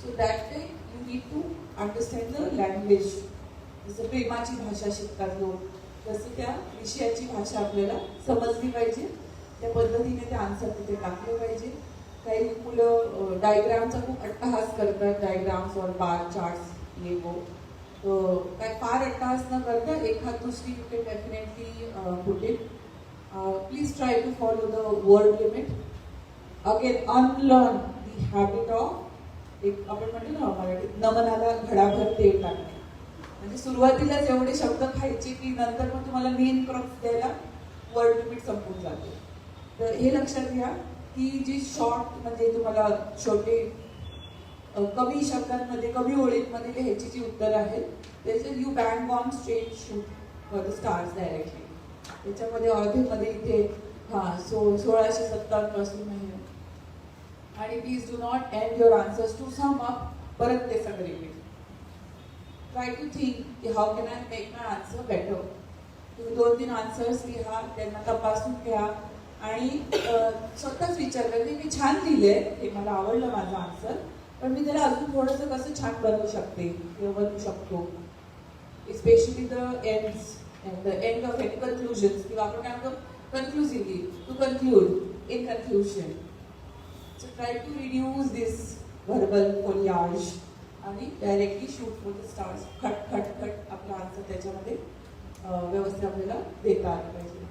So that way you need to understand the language. जसं प्रेमाची भाषा शिकतात लोक, तसं त्या विषयाची भाषा आपल्याला समजली पाहिजे. त्या पद्धतीने ते आन्सर तिथे टाकले पाहिजे. काही मुलं डायग्रामचा खूप अट्टहास करतात, डायग्राम्स और बार चार्ट्स ये वो. काय फार अट्टहास न करता एखाद दुसरी you can definitely put it. Please try to follow the word limit. Again unlearn the habit of, एक आपण म्हणतो ना मराठीत, नमनाला घडाभर तेल टाकणे. म्हणजे सुरुवातीलाच एवढे शब्द खायचे की नंतर पण तुम्हाला मेन क्रॉप द्यायला वर्ड लिमिट संपून जाते. तर हे लक्षात घ्या की जी शॉर्ट म्हणजे तुम्हाला छोटे कमी शब्दांमध्ये कमी ओळींमध्ये लिहायची जी उत्तर आहेत त्याचे you bang on straight shoot for the stars directly. त्याच्यामध्ये ऑर्धेमध्ये इथे 1657 पासून आहे. आणि please do not end your answers to sum up, परत ते सगळं रिपीट. ट्राय टू थिंक की how can I make my answer better. तुम्ही 2-3 आन्सर्स लिहा, त्यांना तपासून घ्या आणि स्वतःच विचार करा की मी छान लिहिलंय, हे मला आवडलं माझं आन्सर, पण मी त्याला अजून थोडंसं कसं छान बनवू शकते किंवा बनवू शकतो. Specially the ends and the end of any conclusions, किंवा आपण काय म्हणतो conclusively, to conclude in conclusion. So try to reduce this verbal foliage आणि directly shoot for the stars. खट खट खट आपला आन्सर त्याच्यामध्ये व्यवस्थित आपल्याला देता आलं पाहिजे.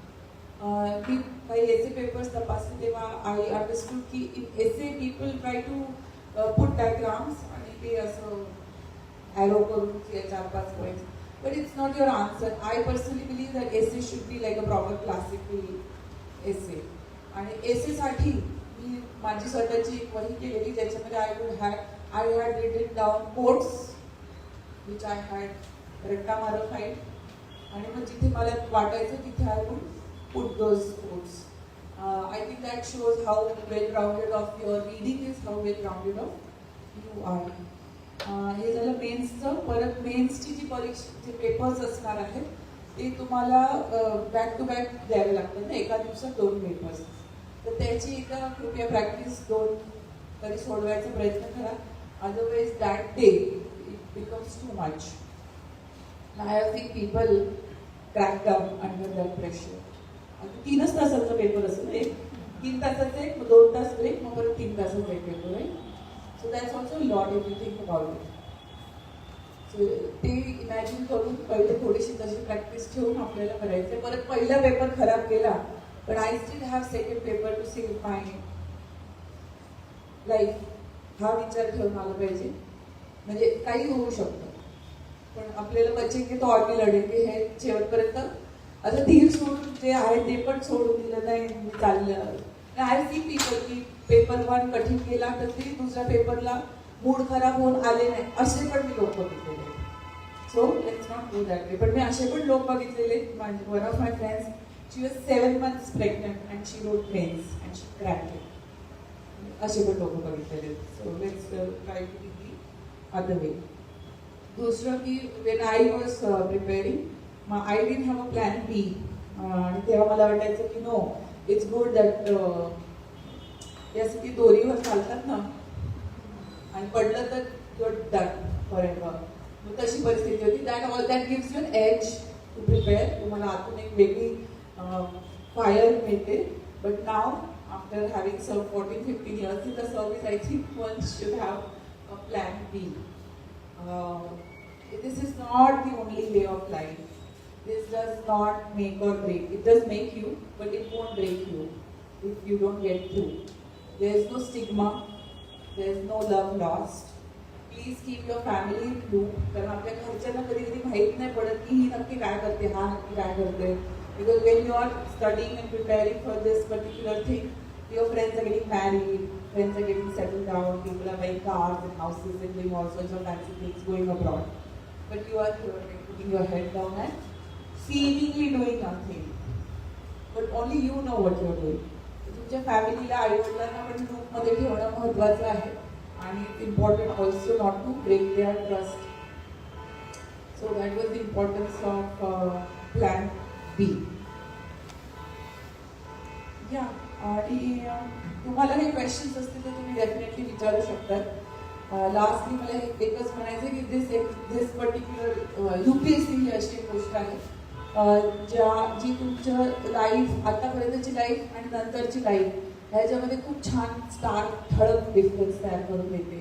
मी काही एसे पेपर्स तपासले तेव्हा आय अंडरस्टूड की in essay people try to put diagrams आणि ते असं ॲरो करून 4-5 points, but it's not your answer. I personally believe that essay should be like a proper classical essay. आणि एसेसाठी मी माझी स्वतःची एक वही केलेली ज्याच्यामध्ये I had written down quotes which I had रट्टा मारिफाईड, आणि मग जिथे मला वाटायचं तिथे I would put those quotes. I think that shows how well-rounded of your reading is, how well-rounded of you are. हे झालं मेन्सचं. परत मेन्सची जी परीक्षा जे पेपर्स असणार आहेत ते तुम्हाला बॅक टू बॅक द्यावे लागतात ना, एका दिवसात 2 पेपर्स. तर त्याची एका कृपया प्रॅक्टिस 2 तरी सोडवायचा प्रयत्न करा. Otherwise that day it becomes too much. I have seen people crack down under that pressure. 3च तासाचा पेपर असेल, एक 3 तासाचे, 2 तास ब्रेक, मग परत 3 तासाचा एक पेपर आहे. So that's also lot if you think about it. So ते इमॅजिन करून पहिले थोडीशी तशी प्रॅक्टिस ठेवून आपल्याला करायचं. परत पहिला पेपर खराब गेला, पण I still have second paper two save my life, हा विचार ठेवून आला पाहिजे. म्हणजे काही होऊ शकतं, पण आपल्याला बचेंगे तो और भी लढेंगे हे शेवटपर्यंत. आता धीर सोडून जे आहे ते पण सोडून दिलं नाही, मी चाललं. आय सी पीपल की पेपर 1 कठीण गेला तर ते दुसऱ्या पेपरला मूड खराब होऊन आले नाही, असे पण मी लोक बघितलेले. So let's not do that way. पण मी असे पण लोक बघितलेले. One of my friends, she was 7 months pregnant and she wrote mains and she cracked it. असे पण लोक बघितलेले. So let's try to be the other way. दुसरं की when I was preparing, I didn't have a plan B. आणि तेव्हा मला वाटायचं की नो, इट्स गुड दॅट यासाठी ती दोरीवर चालतात ना, आणि पडलं तर गुड डन फॉर एव्हर. मग तशी परिस्थिती होती. That gives you an edge to prepare. तुम्हाला आतून एक वेगळी फायर मिळते. बट नाव आफ्टर हॅव्हिंग सर्व 14-15 years in the service, I think one should have a plan B. This is not the only way of life. This does not make or break. It does make you, but it won't break you if you don't get through. There is no stigma. There is no love lost. Please keep your family in loop. कारण आपल्या घरच्यांना कधी कधी माहित नाही पडत की ही नक्की काय करते, हा नक्की काय करते. Because when you are studying and preparing for this particular thing, your friends are getting married, friends are getting settled down, people are buying cars and houses and doing all sorts of fancy things, going abroad. But you are here putting your head down and seemingly doing nothing. But only you know what you are doing. तुमच्या फॅमिलीला, आईवडिलांना पण लूपमध्ये ठेवणं महत्त्वाचं आहे. आणि it's important also not to break their trust. So that was the importance of plan B. या आणि तुम्हाला काही क्वेश्चन्स असतील तर तुम्ही डेफिनेटली विचारू शकतात. लास्टली मला एकच म्हणायचं की दिस पर्टिक्युलर UPSC ही अशी एक गोष्ट आहे जी तुमच्या लाईफ, आतापर्यंतची लाईफ आणि नंतरची लाईफ ह्याच्यामध्ये खूप छान स्टार्क ठळक डिफरन्स तयार करून देते.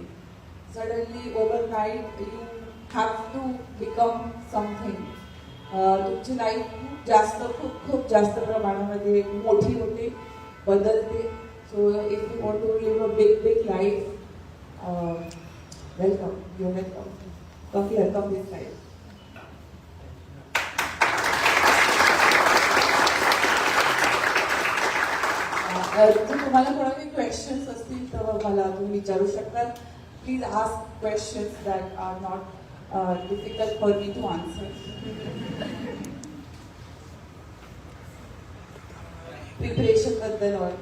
Suddenly overnight you have to become something. तुमची लाईफ खूप जास्त प्रमाणामध्ये मोठी होते, बदलते. So if you want to live a big life, welcome, you welcome. Come this life. जर तुम्हाला कोणाचे क्वेश्चन्स असतील तर मला तुम्ही विचारू शकता. Please ask questions that are not difficult for me to answer. Preparation बद्दल or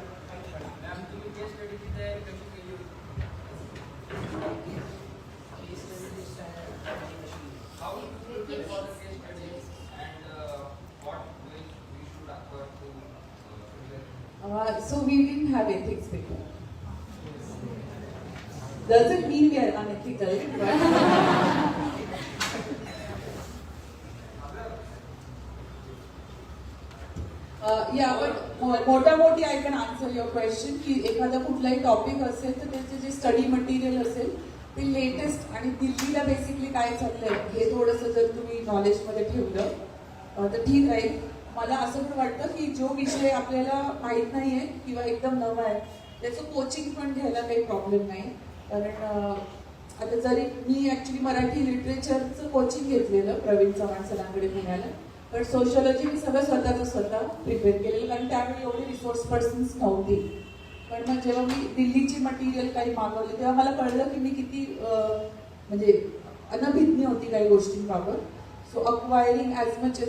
so we didn't have ethics paper. Doesn't mean we are unethical, but yeah, but मोटामोटी I can answer your question की एखादा कुठलाही topic असेल तर त्याचे जे study material असेल ते लेटेस्ट आणि दिल्लीला बेसिकली काय चाललंय हे थोडंसं जर तुम्ही नॉलेजमध्ये ठेवलं तर ठीक राहील. मला असं पण वाटतं की जो विषय आपल्याला माहीत नाही आहे किंवा एकदम नवा आहे त्याचं कोचिंग पण घ्यायला काही प्रॉब्लेम नाही. कारण आता जरी मी ॲक्च्युली मराठी लिटरेचरचं कोचिंग घेतलेलं प्रवीण चव्हाण सरांकडे पुण्याला, पण सोशियोलॉजी मी सगळं स्वतः प्रिपेअर केलेलं कारण त्यावेळी एवढी रिसोर्स पर्सन्स नव्हती. पण मग जेव्हा मी दिल्लीची मटेरियल काही मागवली तेव्हा मला कळलं की मी किती म्हणजे अनभिज्ञ होती काही गोष्टींबाबत. So acquiring as much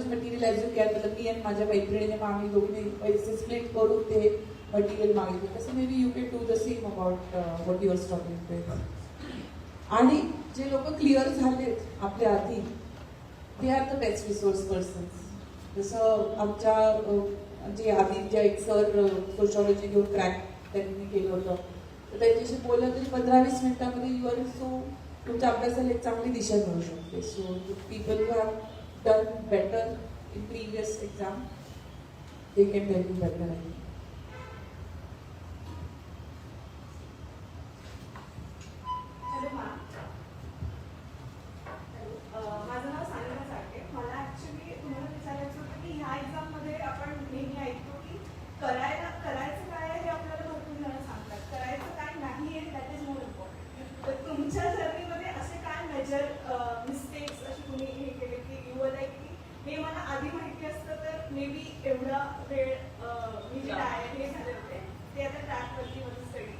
material as you can. मतलब मी आणि माझ्या मैत्रिणीने मग आम्ही दोघीने पैसे स्प्लिट करून ते मटेरियल मागितले. तसं may be you can do the same about what your stocking. आणि जे लोक क्लिअर झालेत आपल्या आधी they are the best resource persons. जसं आमच्या म्हणजे आधी ज्या एक सर सोशॉलॉजी घेऊन क्रॅक त्यांनी केलं होतं, तर त्यांच्याशी बोललं तरी 15-20 मिनिटांमध्ये यू आर सो तुमच्या अभ्यासाला एक चांगली दिशा मिळू शकते. So people who have done better in previous exam they can tell you better.
Hello ma'am. माझं नाव सानिका साठे. मला ॲक्च्युली तुम्हाला विचारायचं होतं की ह्या एक्झाममध्ये आपण नेहमी ऐकतो की करायचं काय आहे हे आपल्याला भरपूर जण सांगतात, करायचं काय नाही आहे दॅट इज मोर इम्पॉर्टंट. तर तुमच्या जर्नीमध्ये असे काय मेजर मिस्टेक्स असे तुम्ही हे केले की यू वर लाईक की हे मला आधी माहिती असतं तर मे बी एवढा वेळ मी जे आहे हे झाले होते ते आता ट्रॅकवरती माझी स्टडी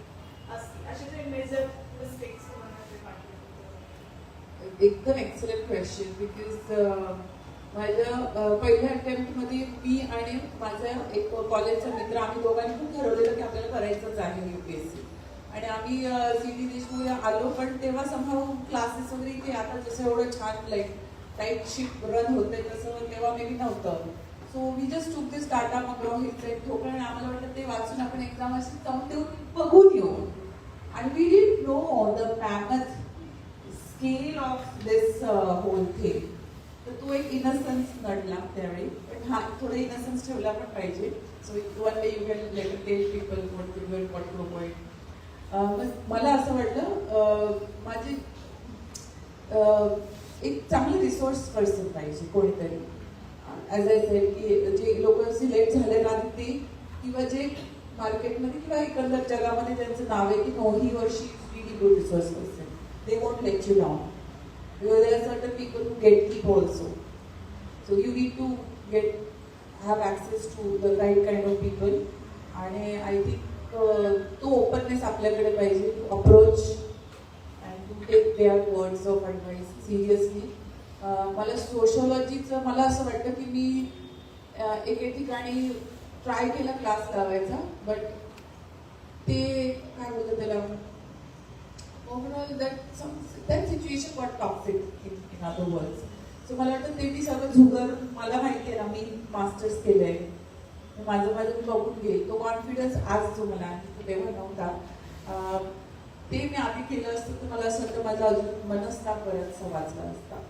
असते, असे जे मेजर मिस्टेक्स तुम्हाला ते वाटले?
एकदम एक्सलंट क्वेश्चन. बिकॉज माझ्या पहिल्या अटेम्प्टमध्ये मी आणि माझा एक कॉलेजचा मित्र आम्ही दोघांनी पण ठरवलेलं की आपल्याला करायचंच आहे UPSC. आणि आम्ही CT देशमुख आलो, पण तेव्हा समोर क्लासेस वगैरे इथे आता जसं एवढं छान लाईक टाईट शिफ्ट रन होते तसं तेव्हा मे बी नव्हतं. सो वी जस्ट टूक दिस टाटा मग्रो हिचे ठोकळ आणि आम्हाला वाटलं ते वाचून आपण एक्झाम अशी जाऊन देऊन बघून येऊ. आणि we didn't know the mammoth scale of this whole thing. तर तो एक इनसन्स नडला त्यावेळी, पण हा थोडं इनसन्स ठेवला पण पाहिजे. So one day you can let tell people what to do and what to avoid. मला असं वाटलं माझी एक चांगली रिसोर्स पर्सन पाहिजे कोणीतरी. ॲज आय सेड की जे लोक सिलेक्ट झाले ना ते किंवा जे मार्केटमध्ये किंवा एकंदर जगामध्ये ज्यांचं नाव आहे की no he or she is really good resource person, they won't let you down. Because there are certain people who gatekeep also. So you need to have access to the right kind of people. आणि I think तो openness आपल्याकडे पाहिजे to approach and to take their words of advice seriously. मला सोशॉलॉजीचं मला असं वाटतं की मी एके ठिकाणी ट्राय केला क्लास लावायचा, बट ते काय बोलतात त्याला overall that situation got toxic in other words. So मला वाटतं ते मी सगळं झुगर मला माहिती आहे ना, मी मास्टर्स केलंय, माझं मी बघून घेईल. तो कॉन्फिडन्स आज जो मला आहे तेव्हा नव्हता. ते मी आधी केलं असतं तर मला असं वाटतं माझा अजून मनस्ताप बराचसा वाचला असता.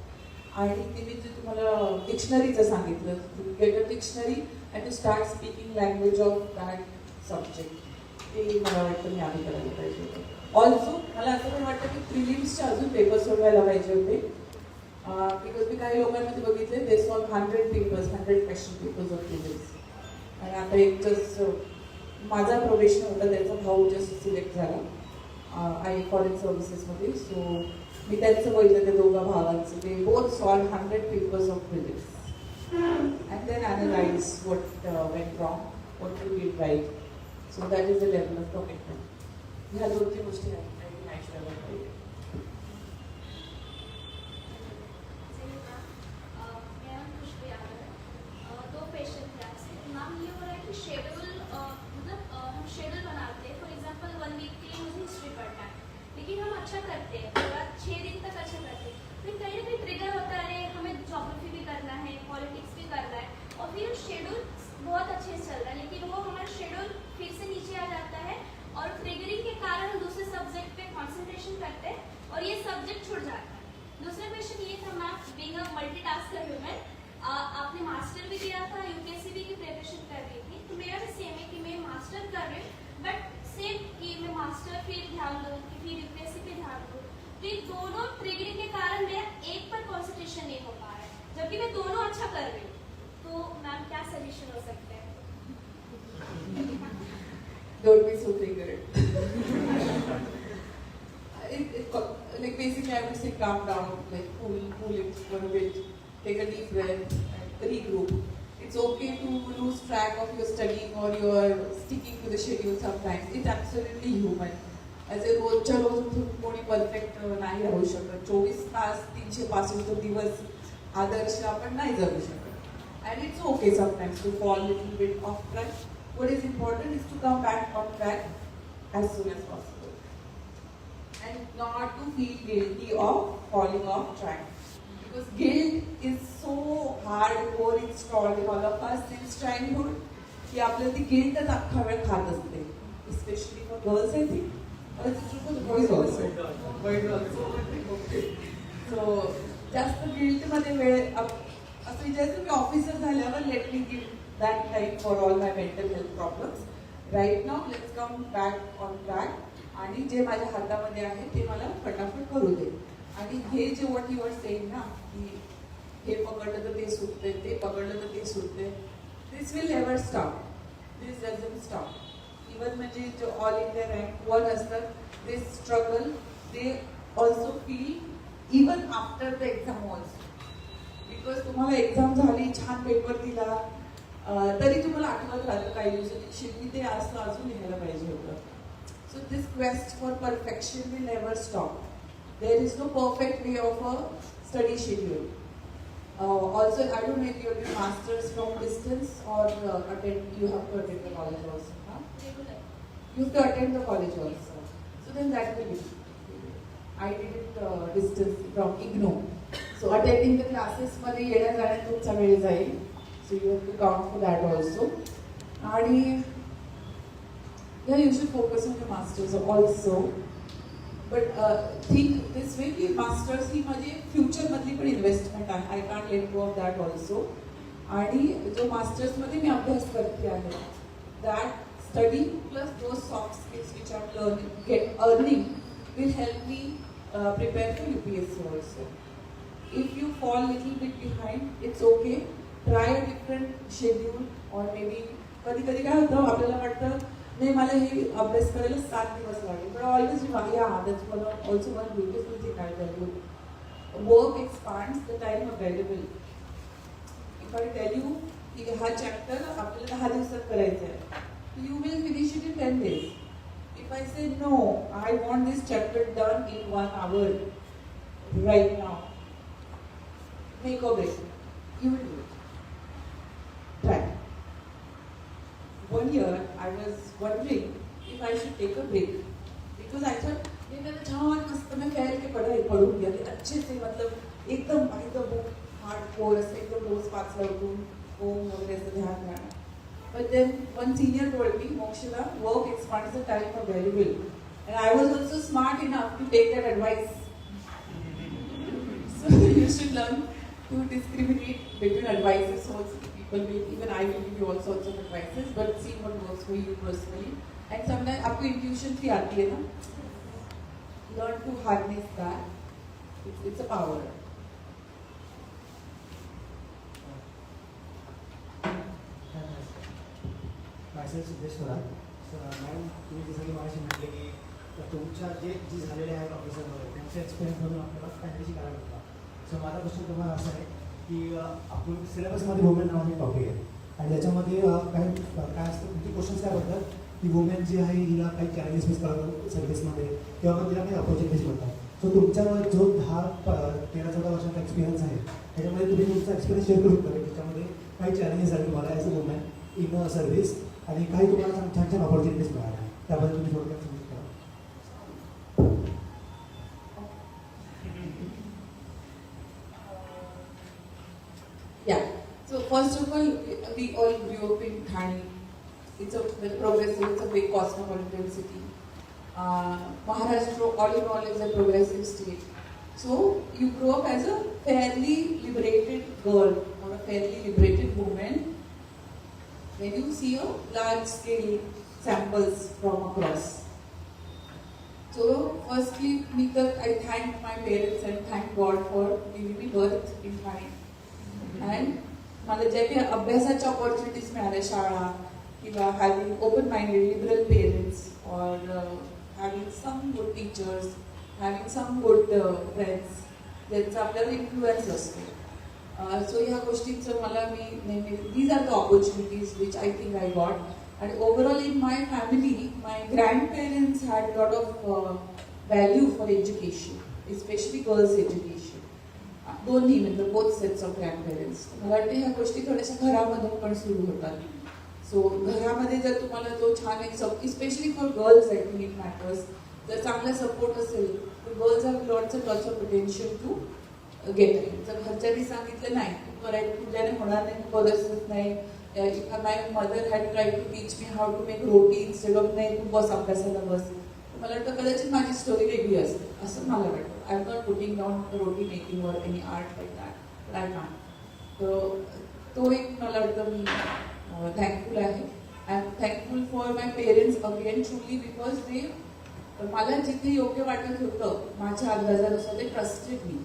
आणि ते मी जे तुम्हाला डिक्शनरीचं सांगितलं, to get a dictionary and to start speaking language of that subject, ते मला वाटतं मी आधी करायला पाहिजे होतं. ऑल्सो मला असं पण वाटतं की प्रिलिम्सचे अजून पेपर सोडवायला पाहिजे होते. बिकॉज मी काही लोकांमध्ये बघितले they solve 100 papers, 100 question papers of prelims. आणि आता एक जस्ट माझा प्रोबेशन होता, त्याचा भाऊ जस्ट सिलेक्ट झाला आई फॉरेन सर्व्हिसेसमध्ये. सो मी त्यांचं बघितलं त्या दोघा भावांचं, ते both solve 100 papers of prelims and then analyse what went wrong, what to do right. So that is the level of commitment. ह्या दोन-तीन गोष्टी मॅच करायला पाहिजे.
दो क्वेश्चन थे आपसे मैम. ये हो रहा है कि शेड्यूल मतलब हम शेड्यूल बनाते हैं. फॉर एग्जांपल 1 वीक के लिए मुझे हिस्ट्री पढ़ना है, लेकिन हम अच्छा करते हैं पूरा 6 दिन तक अच्छा करते हैं, फिर कहीं ना कहीं ट्रिगर होता है अरे हमें ज्योग्राफी भी करना है, पॉलिटिक्स भी करना है, और फिर शेड्यूल बहुत अच्छे से चल रहा है लेकिन वो हमारा शेड्यूल फिर से नीचे आ जाता है और ट्रिगरिंग के कारण हम दूसरे सब्जेक्ट पे कंसंट्रेशन करते हैं और ये सब्जेक्ट छूट जाता है. दूसरा क्वेश्चन ये था ma'am, being a multitasker human, आपने मास्टर भी किया था, UPSC की प्रिपरेशन कर रही थी, तो मेरा भी सेम है कि मैं मास्टर कर रही हूँ, बट सेम कि मैं मास्टर फिर ध्यान दूँ कि फिर UPSC पे ध्यान दूँ. तो ये दोनों ट्रिगरिंग के कारण मेरा एक पर कॉन्सेंट्रेशन नहीं हो पा रहा है, जबकि मैं दोनों अच्छा कर रही हूँ. तो मैम क्या सोल्यूशन हो सकता है?
Don't be so triggered. Like basically I would say calm down, like cool it for a bit, take a deep breath, and regroup. It's okay to lose track of your studying or your sticking to the schedule sometimes. It's absolutely human. As a रोजच्या रोज उठून कोणी perfect नाही राहू शकत. 24 तास 365 दिवस आदर्श आपण नाही जगू शकत. And it's okay sometimes to fall a little bit off track. What is important is to come back on track as soon as possible and not to feel guilty of falling off track. because guilt is so hardcore installed in all of us since childhood की आपल्याला ती गिल्टच अख्खा वेळ खात असते, specially for girls I think, boys also. So जास्त गिल्टमध्ये वेळ असं विचारायचं मी ऑफिसर झाल्यावर let me give that time for all my mental health problems. Right now let's come back on track आणि जे माझ्या हातामध्ये आहे ते मला फटाफट करू दे. आणि हे जे वॉट यू आर सेइंग ना की हे पकडलं तर ते सुटते, ते पकडलं तर ते सुटते, this will never stop, this doesn't stop. Even म्हणजे जो ऑल इंडिया रँक 1 असतात they struggle, they also feel even after the exam also, because तुम्हाला एक्झाम झाली, छान पेपर दिला, तरी तुम्हाला आठवत राहतं काही दिवसांनी शिकवी ते असं अजून लिहायला पाहिजे होतं. So this quest for perfection will never stop. There is no perfect way of a study schedule. Also, I don't know if you're doing masters from distance or you have to attend the college also. Huh?
Regular.
You have to attend the college also. So then that will be. I did it distance from IGNOU. So attending the classes मध्ये येण्या जाण्यात तुमचा वेळ जाईल. So you have to count for that also. आणि yeah, you should focus on your masters also. But think this way की masters ही माझी फ्युचरमधली पण इन्व्हेस्टमेंट आहे. I can't let go of that also. आणि जो मास्टर्समध्ये मी अभ्यास करते आहे that study plus those soft skills which I am earning will help me prepare for UPSC also. If you fall little bit behind it's okay, try a different schedule. और may be कधी कधी काय होतं आपल्याला वाटतं नाही मला हे अभ्यास करायला 7 दिवस लागेल, पण always yeah that's also one beautiful thing I tell you. Work expands the time available. If I tell you की हा चॅप्टर आपल्याला 10 दिवसात करायचा आहे, you will finish it in 10 days. If I say no I want this chapter done in 1 hour right now, make a break, you will do it. Try. 1 year I was wondering if I should take a break because I thought ये मैंने छान मस्त में फैल के पढ़ूंगी अच्छे से, मतलब एकदम by the book hardcore ऐसे एकदम रोज वाचलं उठून ओम वगैरे असं ध्यान राहणार. But then one senior told me, Mokshita, work expands the time available, and I was also smart enough to take that advice. So you should learn to discriminate between advices also. Even I will give you all sorts of advices, but see what works for you personally. And sometimes आपको intuition भी आती है ना. Learn to harness that. It's a power.
Myself Siddesh Sora. So ma'am तुम्ही जसं की माझी म्हटले की तुमच्या जे झालेले आहेत ऑफिसर वगैरे त्यांचे एक्सपिरियन्स म्हणून आपल्याला फॅन्टसी करायला होता. सो माझा क्वेश्चन तुम्हाला असा आहे की आपण सिलेबसमध्ये वुमेन नावाने टॉपिक आहे आणि त्याच्यामध्ये काय असतं तुमचे क्वेश्चन्स काय होतात की वुमेन जी आहे हिला काही चॅलेंजेस फेस करतात सर्व्हिसमध्ये किंवा मग तिला काही अपॉर्च्युनिटीज मिळतात. सो तुमच्या जो 13-14 वर्षांचा एक्सपिरियन्स आहे त्याच्यामध्ये तुम्ही तुमचा एक्सपिरियन्स शेअर करू शकता त्याच्यामध्ये काही चॅलेंजेस आले तुम्हाला as a women in a service आणि काही तुम्हाला छान छान अपॉर्च्युनिटीज मिळाल्या त्याबद्दल तुम्ही थोडक्यात सांगू शकता.
Yeah. So first of all, we all grew up in Thane. It's a very progressive, it's a big cosmopolitan city. Maharashtra, all in all, is a progressive state. So you grow up as a fairly liberated girl or a fairly liberated woman when you see a large-scale samples from across. So firstly, I thank my parents and thank God for giving me birth in Thane. And मला ज्या काही अभ्यासाच्या opportunities मिळाल्या शाळा किंवा having open minded liberal parents और having some good teachers, having some good friends ज्यांचा आपल्याला इन्फ्लुएन्स असतो. सो ह्या गोष्टींचं मला मी नेहमी these are the opportunities which I think I got. आणि overall in my family my grandparents had lot of value for education, especially girls education. दोन्ही म्हणजे बोथ सेट्स ऑफ ग्रँडपेरेंट्स. मला वाटतं ह्या गोष्टी थोड्याशा घरामधून पण सुरू होतात. सो घरामध्ये जर तुम्हाला तो छान एक specially for girls I think it matters, जर चांगला सपोर्ट असेल तर girls have lots of potential to get. जर घरच्यांनी सांगितलं नाही तू करायचं तुझ्याने होणार नाही, तू करतच नाही. If my mother had tried to teach me how to make roti instead of नाही तू बस अभ्यासाला बस, तर मला वाटतं कदाचित माझी स्टोरी वेगळी असते असं मला वाटतं. I am not putting down roti making और any art like that, but I can. तो एक मला वाटतं मी थँकफुल आहे. I am thankful for my parents again truly because ते मला जिथे योग्य वाटत होतं माझ्या अंदाजानुसार ते ट्रस्टेड मी.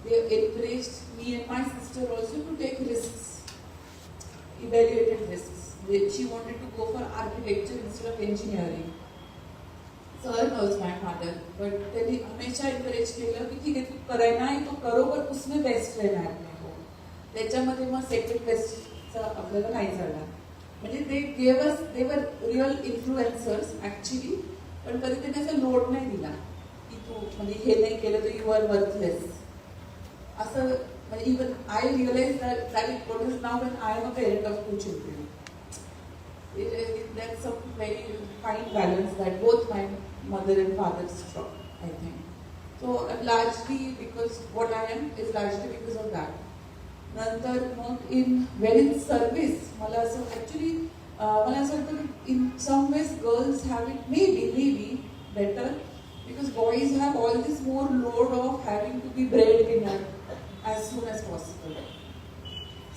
They encouraged me and my sister also to take risks, evaluated risks. She wanted to go for architecture instead of engineering. Sir was my father, but त्यांनी हमेशा encourage केलं की ठीक आहे तू करायला आहे तो करो पर उसमें बेस्ट रहना है अपने को. त्याच्यामध्ये मग सेकंड बेस्टचा आपल्याला नाही झाला. म्हणजे they were real influencers actually, पण कधी त्यांनी असं लोड नाही दिला की तू म्हणजे हे नाही केलं तर यू आर वर्थलेस असं. म्हणजे even I realize that what is now when I am a parent of 2 children. That's a very fine balance that both my mother and father struck, I think. So largely because what I am is largely because of that. नंतर मग in service मला असं actually मला असं वाटतं in some ways girls have it maybe better because boys have all this more load of having to be breadwinner as soon as possible.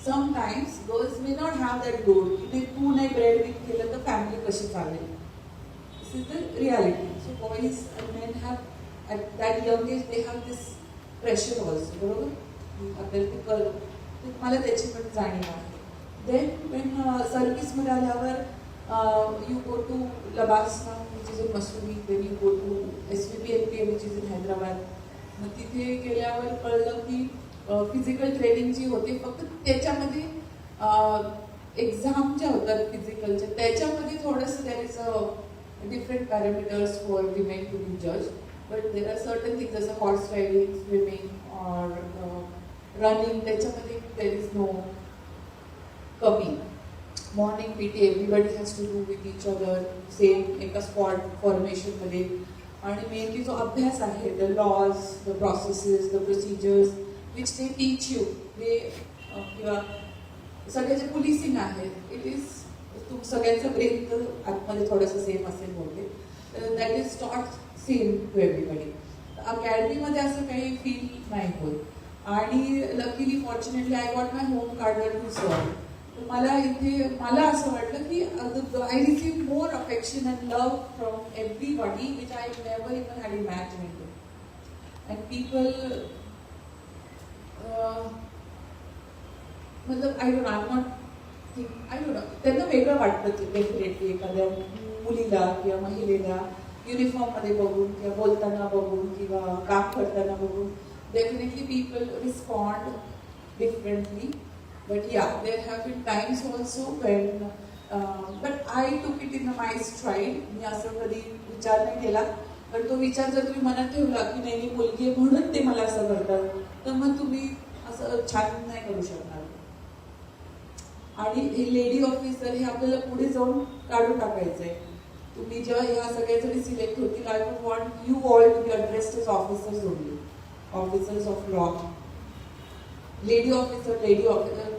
Sometimes girls may not have that load. If तू नाही breadwin केलं तर family कशी चालेल. This is the reality. So boys and men have at that young age they have this pressure also. बरोबर? आपल्याला ते कळलं. तर मला त्याची पण जाणीव आहे. Then when service मध्ये आल्यावर you go to Labasna which is in Mussoorie, then you go to SVPNPA which is in Hyderabad. मग तिथे गेल्यावर कळलं की फिजिकल ट्रेनिंग जी होते फक्त त्याच्यामध्ये एक्झाम ज्या होतात फिजिकलच्या त्याच्यामध्ये थोडंसं there is a different parameters for women to be जज, but there are certain things जसं हॉर्स रायडिंग, स्विमिंग और रनिंग त्याच्यामध्ये देर इज नो कमी. Morning PT everybody has to do with each other same एका spot फॉर्मेशनमध्ये. आणि mainly जो अभ्यास आहे the laws, the processes, the procedures which they teach you, they किंवा सगळे जे पोलिसिंग आहे इट इज सगळ्यांचं ब्रेन तर आतमध्ये थोडंसं सेम असेल बोलते, that is taught same to everybody. अकॅडमीमध्ये असं काही फील नाही होत. आणि luckily fortunately I got my home garden to serve. तर मला इथे मला असं वाटलं की I receive more affection and love from everybody which I never even had imagined. And people मतलब आय डोंट नो त्यांना वेगळं वाटतं डेफिनेटली एखाद्या मुलीला किंवा महिलेला युनिफॉर्ममध्ये बघून किंवा बोलताना बघून किंवा काम करताना बघून definitely people respond differently. But या there have been times also when but I took it in my stride. मी असं कधी विचार नाही केला, पण तो विचार जर तुम्ही मनात ठेवला की नाही मी मुलगी आहे म्हणून ते मला असं करतात तर मग तुम्ही असं छान नाही करू शकणार. आणि हे लेडी ऑफिसर हे आपल्याला पुढे जाऊन काढून टाकायचं आहे. तुम्ही जेव्हा ह्या सगळ्या जरी सिलेक्ट होतील I would want you all to be addressed as officers only, officers of law. Lady officer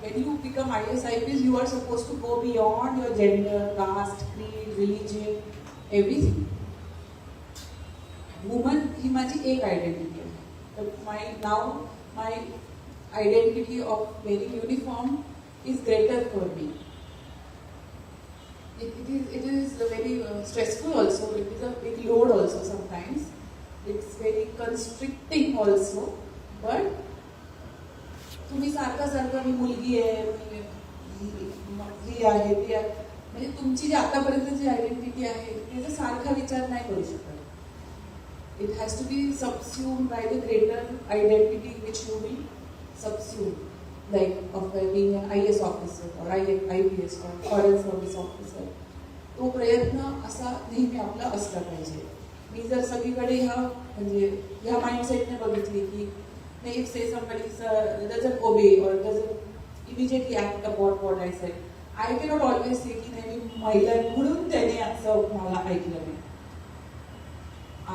when you become IAS IPS you are supposed to go beyond your gender, caste, creed, religion, everything. Woman ही माझी एक identity आहे. तर my identity of wearing uniform is greater for me. It is very stressful also. It is a big load also sometimes. It's very constricting also. But तुम्ही सारखं मी मुलगी आहे, ही आहे, ती आहे, म्हणजे तुमची जी आतापर्यंत जी आयडेंटिटी आहे त्याचा सारखा विचार नाही करू शकत. It has to be subsumed by the greater identity which you will subsume, like of being an IAS officer or IPS or foreign service officer. तो प्रयत्न असा नेहमी आपला असला पाहिजे. मी जर सगळीकडे ह्या माइंडसेटने बघितली की if say somebody doesn't obey or doesn't immediately act upon what I said, I cannot always say की नाही मी महिला म्हणून त्याने असं मला ऐकलं नाही.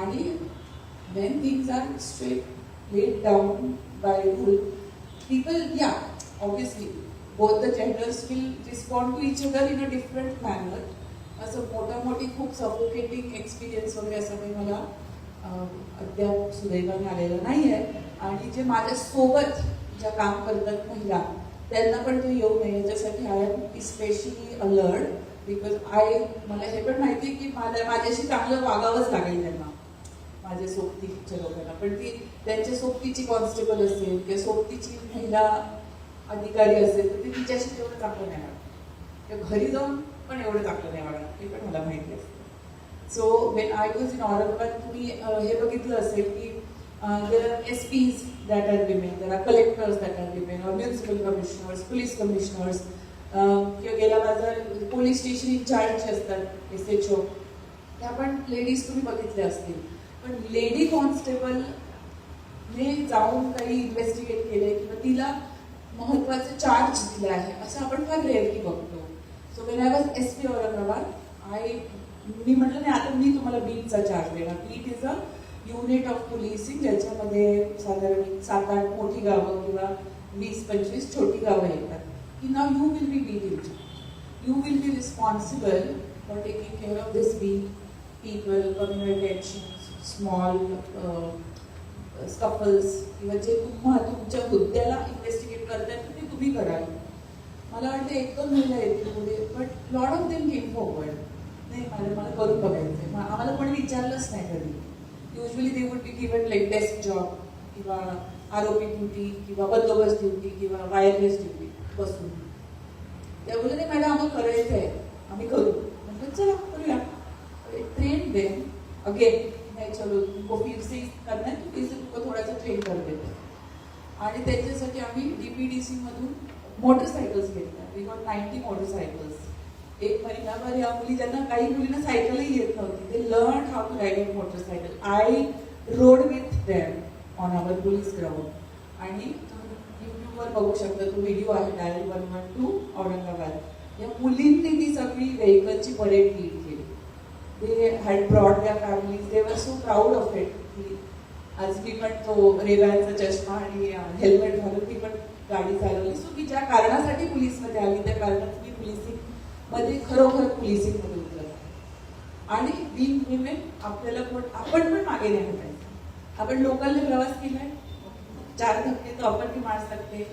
आणि when things are straight laid down by rule, people, yeah, obviously, both the genders will respond to each other in a different manner. असं मोठी खूप सफोकेटिंग एक्सपिरियन्स वगैरे असं काही मला अद्याप सुदैवाने आलेलं नाही आहे. आणि जे माझ्यासोबत ज्या काम करतात महिला त्यांना पण ते येऊ नये याच्यासाठी I am specially alert, because मला हे पण माहिती आहे की माझ्याशी चांगलं वागावंच लागेल त्यांना, माझ्या सोबतीच्या लोकांना. पण ती त्यांच्या सोबतीची कॉन्स्टेबल असेल किंवा सोबतीची महिला अधिकारी असेल तर ती तिच्याशी तेवढं चांगलं नाही वाटत, किंवा घरी जाऊन पण एवढं चांगलं नाही वाटत, हे पण मला माहिती असतं. So when I was in Aurangabad, तुम्ही हे बघितलं असेल की there are SPs that are women, there are collectors that are women, or municipal commissioners, police commissioners, किंवा गेला बाजार पोलीस स्टेशन इंचार्ज असतात SHO, त्या पण लेडीज तुम्ही बघितल्या असतील. पण लेडी कॉन्स्टेबलने जाऊन काही इन्व्हेस्टिगेट केले किंवा तिला महत्वाचे चार्ज दिले आहे असं आपण फार रेअरली बघतो. So when I was SP Aurangabad, मी म्हटलं नाही आता मी तुम्हाला बीटचा चार्ज देणार. Beat is a unit of policing ज्याच्यामध्ये साधारण 7-8 मोठी गावं किंवा 20-25 छोटी गावं येतात. की नाव you will be beat in charge, you will be responsible for taking care of this beat people, community actions, small scuffles किंवा जे तुमच्या मुद्द्याला इन्व्हेस्टिगेट करतायत ते तुम्ही कराल. मला वाटतं 1-2 महिला येतील पुढे, but lot of them came forward. नाही मला करून बघायचं, आम्हाला कोणी विचारलंच नाही कधी. Usually they would be given like desk job किंवा आरोपी ड्युटी किंवा बंदोबस्त ड्युटी किंवा वायरलेस ड्युटी बसून. त्या बोलले नाही मॅडम आम्हाला करायचं आहे, आम्ही करू. म्हटलं चला करूया. ट्रेन दे अगेन, नाही चलो तुमको फिर से करना है तो फिर से तुमको थोडासा ट्रेन कर देते. आणि त्याच्यासाठी आम्ही DPDC मधून मोटरसायकल्स घेतल्या. We got 90 motorcycles. एक महिनाभर या मुली, ज्यांना काही मुलींना सायकलही येत नव्हती, ते learn how to ride a motorcycle. I rode with them on our police ground. आणि यूट्यूबवर बघू शकता, तो व्हिडिओ आहे डायल 112 औरंगाबाद. या मुलींनी ती सगळी व्हेकलची परेड लीड केली. They had brought their families, they were so proud of it. की आज मी पण तो रेवायचा चष्मा आणि हेल्मेट घालून ती पण गाडी चालवली. सो मी ज्या कारणासाठी पोलीसमध्ये आली त्या कारणात मी पोलिसिंग मध्ये खरोखर पोलिसिंग मध्ये उतरत. आणि बीइंग विमेन आपल्याला आपण पण मागे नाही हटायचं. आपण लोकलने प्रवास केलाय, 4 धक्के तो आपण भी मार सकते,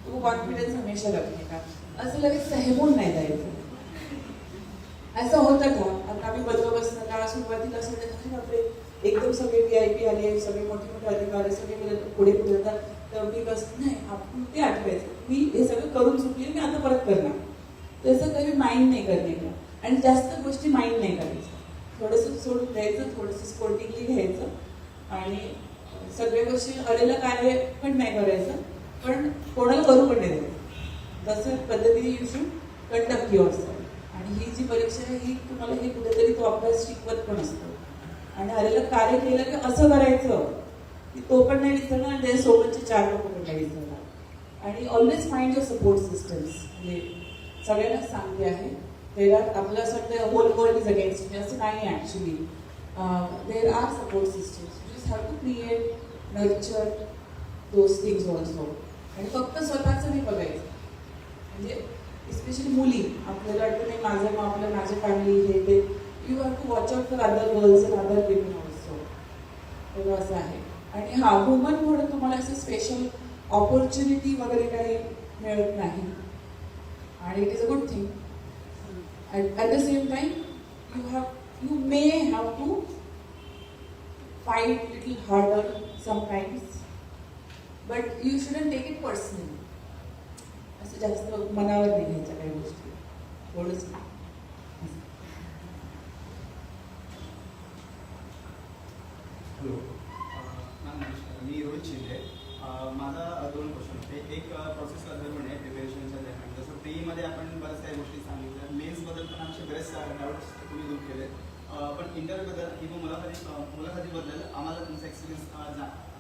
तो कॉन्फिडन्स हमेशा रखने का. असं लगेच सहमून नाही जायचं. असं होतं का आता आम्ही बंदोबस्ताला सुरुवातीला सगळे एकदम सगळे VIP आले, सगळे मोठे मोठे अधिकारी सगळे पुढे जातात, तर मी बस नाही आपण ते आठवायचं मी हे सगळं करून चुकले, मी आता परत करणार. तसं कधी माइंड नाही करणे का. आणि जास्त गोष्टी माइंड नाही करायचं, थोडंसं सोडून द्यायचं, थोडंसं स्पोर्टिंगली घ्यायचं. आणि सगळ्या गोष्टी अरेला कार्य पण नाही करायचं, पण कोणाला करू पण नाही द्यायचं. तसं पद्धतीने यू शुड कंडक्ट युअरसेल्फ. आणि ही जी परीक्षा आहे ही तुम्हाला हे कुठेतरी तो अभ्यास शिकवत पण असतो. आणि अरेला कार्य केलं की असं करायचं की तो पण नाही विसरणार आणि त्याच्यासोबतचे 4 लोक पण नाही विसरणार. आणि always find your support systems. म्हणजे सगळ्यांनाच सांगते आहे, आपलं असं वाटतं whole world is against me, असं नाही actually. There are support systems. You just have to create, nurture those things also. आणि फक्त स्वतःचं नाही बघायचं. म्हणजे स्पेशली मुली आपल्याला वाटतं नाही माझं फॅमिली हे ते. You have to watch out for other girls and other women also. तर असं आहे. आणि हा वुमन म्हणून तुम्हाला असं स्पेशल ऑपॉर्च्युनिटी वगैरे काही मिळत नाही. And it is a good thing. And at the same time, you may have to fight a little harder sometimes, but you shouldn't take it personally. असं जास्त मनावर नाही घ्यायच्या काही गोष्टी. थोडंच.
हॅलो मॅम, मी रोहित शिंदे. माझा 2 क्वेश्चन होते. एक प्रोसेस दरम्यान आहे प्रिपरेशनच्या दरम्यान, जसं प्रीमध्ये आपण बऱ्याच काही गोष्टी सांगितल्या, मेन्सबद्दल पण आमचे बरेच डाऊट्स तुम्ही दूर केले. पण इंटरव्ह्यूबद्दल किंवा मुलाखतीबद्दल आम्हाला तुमचा एक्सपिरियन्स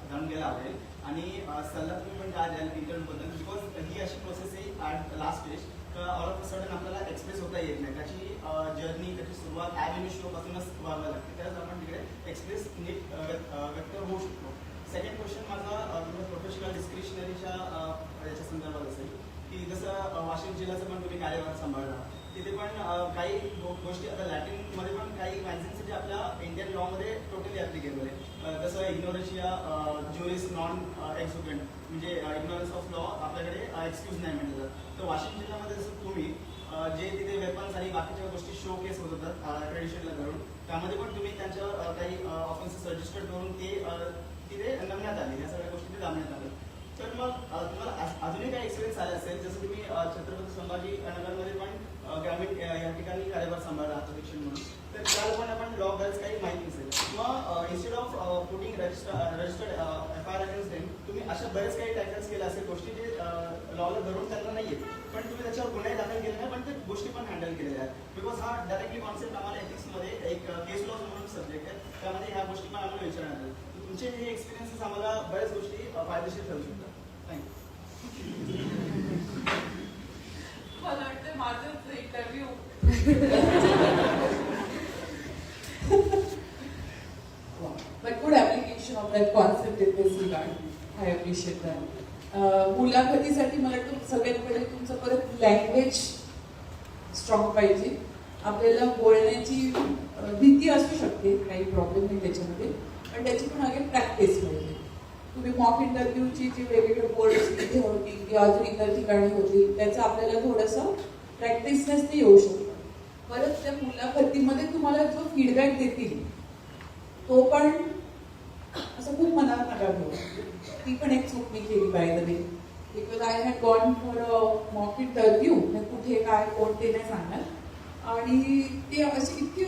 जाणून घ्यायला आवडेल. आणि सल्ला तुम्ही पण काय द्याल इंटरव्ह्यूबद्दल, बिकॉज ही अशी प्रोसेस आहे ॲट लास्ट स्टेज तर ऑल ऑफ अ सडन आपल्याला एक्सप्रेस होता येत नाही. त्याची जर्नी, त्याची सुरुवात ॲव्हेन्यू शोपासूनच व्हावं लागते, त्याच आपण तिकडे एक्सप्रेस नीट व्यक्त होऊ शकतो. सेकंड क्वेश्चन माझा प्रोफेशनल डिस्क्रिशनरीच्या याच्या संदर्भात असेल की जसं वाशिम जिल्ह्याचं पण तुम्ही कार्यभार सांभाळला तिथे पण काही गोष्टी आता लॅटिनमध्ये पण काही मॅगझिन्स जे आपल्या इंडियन लॉमध्ये टोटली ॲप्लिकेबल आहे जसं इग्नोरन्शिया ज्युरिस नॉन एक्झुकेंट म्हणजे इग्नोरन्स ऑफ लॉ आपल्याकडे एक्सक्यूज नाही म्हटलं जातं तर वाशिम जिल्ह्यामध्ये जसं तुम्ही जे तिथे वेपन्स आणि बाकीच्या गोष्टी शो केस होत होतात ट्रेडिशनला धरून त्यामध्ये पण तुम्ही त्यांच्या काही ऑफेन्सेस रजिस्टर करून ते तिथे नमण्यात आले या सगळ्या गोष्टी तिथे लावण्यात आल्या तर मग तुम्हाला अजूनही काही एक्सपिरियन्स आले असेल जसं तुम्ही छत्रपती संभाजी नगरमध्ये पण ग्रामीण या ठिकाणी कार्यभार सांभाळला अध्यक्ष म्हणून तर त्या लोकांना पण लॉ बरेच काही माहिती नसेल मग instead of putting registered FIR against them तुम्ही अशा बरेच काही टॅकल्स केल्या असेल गोष्टी जे लॉला धरून त्यांना नाही आहेत पण तुम्ही त्याच्यावर गुन्हे दाखल केले नाही पण ते गोष्टी पण हँडल केलेल्या आहेत बिकॉज हा डायरेक्टली कॉन्सेप्ट आम्हाला एथिक्समध्ये एक केस लॉ म्हणून सब्जेक्ट आहे त्यामध्ये ह्या गोष्टी पण आम्हाला विचारण्यात आल्या तुमचे हे एक्सपिरियन्सेस आम्हाला बऱ्याच गोष्टी फायदेशीर ठरू शकतात थँक्यू
मला वाटतं माझंच interview but good application of that concept in this regard. I appreciate that. मुलाखतीसाठी मला वाटतं सगळ्यात पहिले तुमचं परत लँग्वेज स्ट्रॉंग पाहिजे आपल्याला बोलण्याची भीती असू शकते काही प्रॉब्लेम नाही त्याच्यामध्ये पण त्याची पण अगेन प्रॅक्टिस पाहिजे तुम्ही मॉक इंटरव्ह्यूची जी वेगवेगळे बोर्ड्स तिथे होती किंवा अजून इतर ठिकाणी होती त्याचं आपल्याला थोडंसं प्रॅक्टिसनेस ते येऊ शकतं परत त्या मुलाखतीमध्ये तुम्हाला जो फीडबॅक देतील तो पण असं खूप मनात नका घेऊ ती पण एक चूक मी केली by the way because I had gone for a mock interview कुठे काय कोण ते नाही सांगणार आणि ते अशी इतकी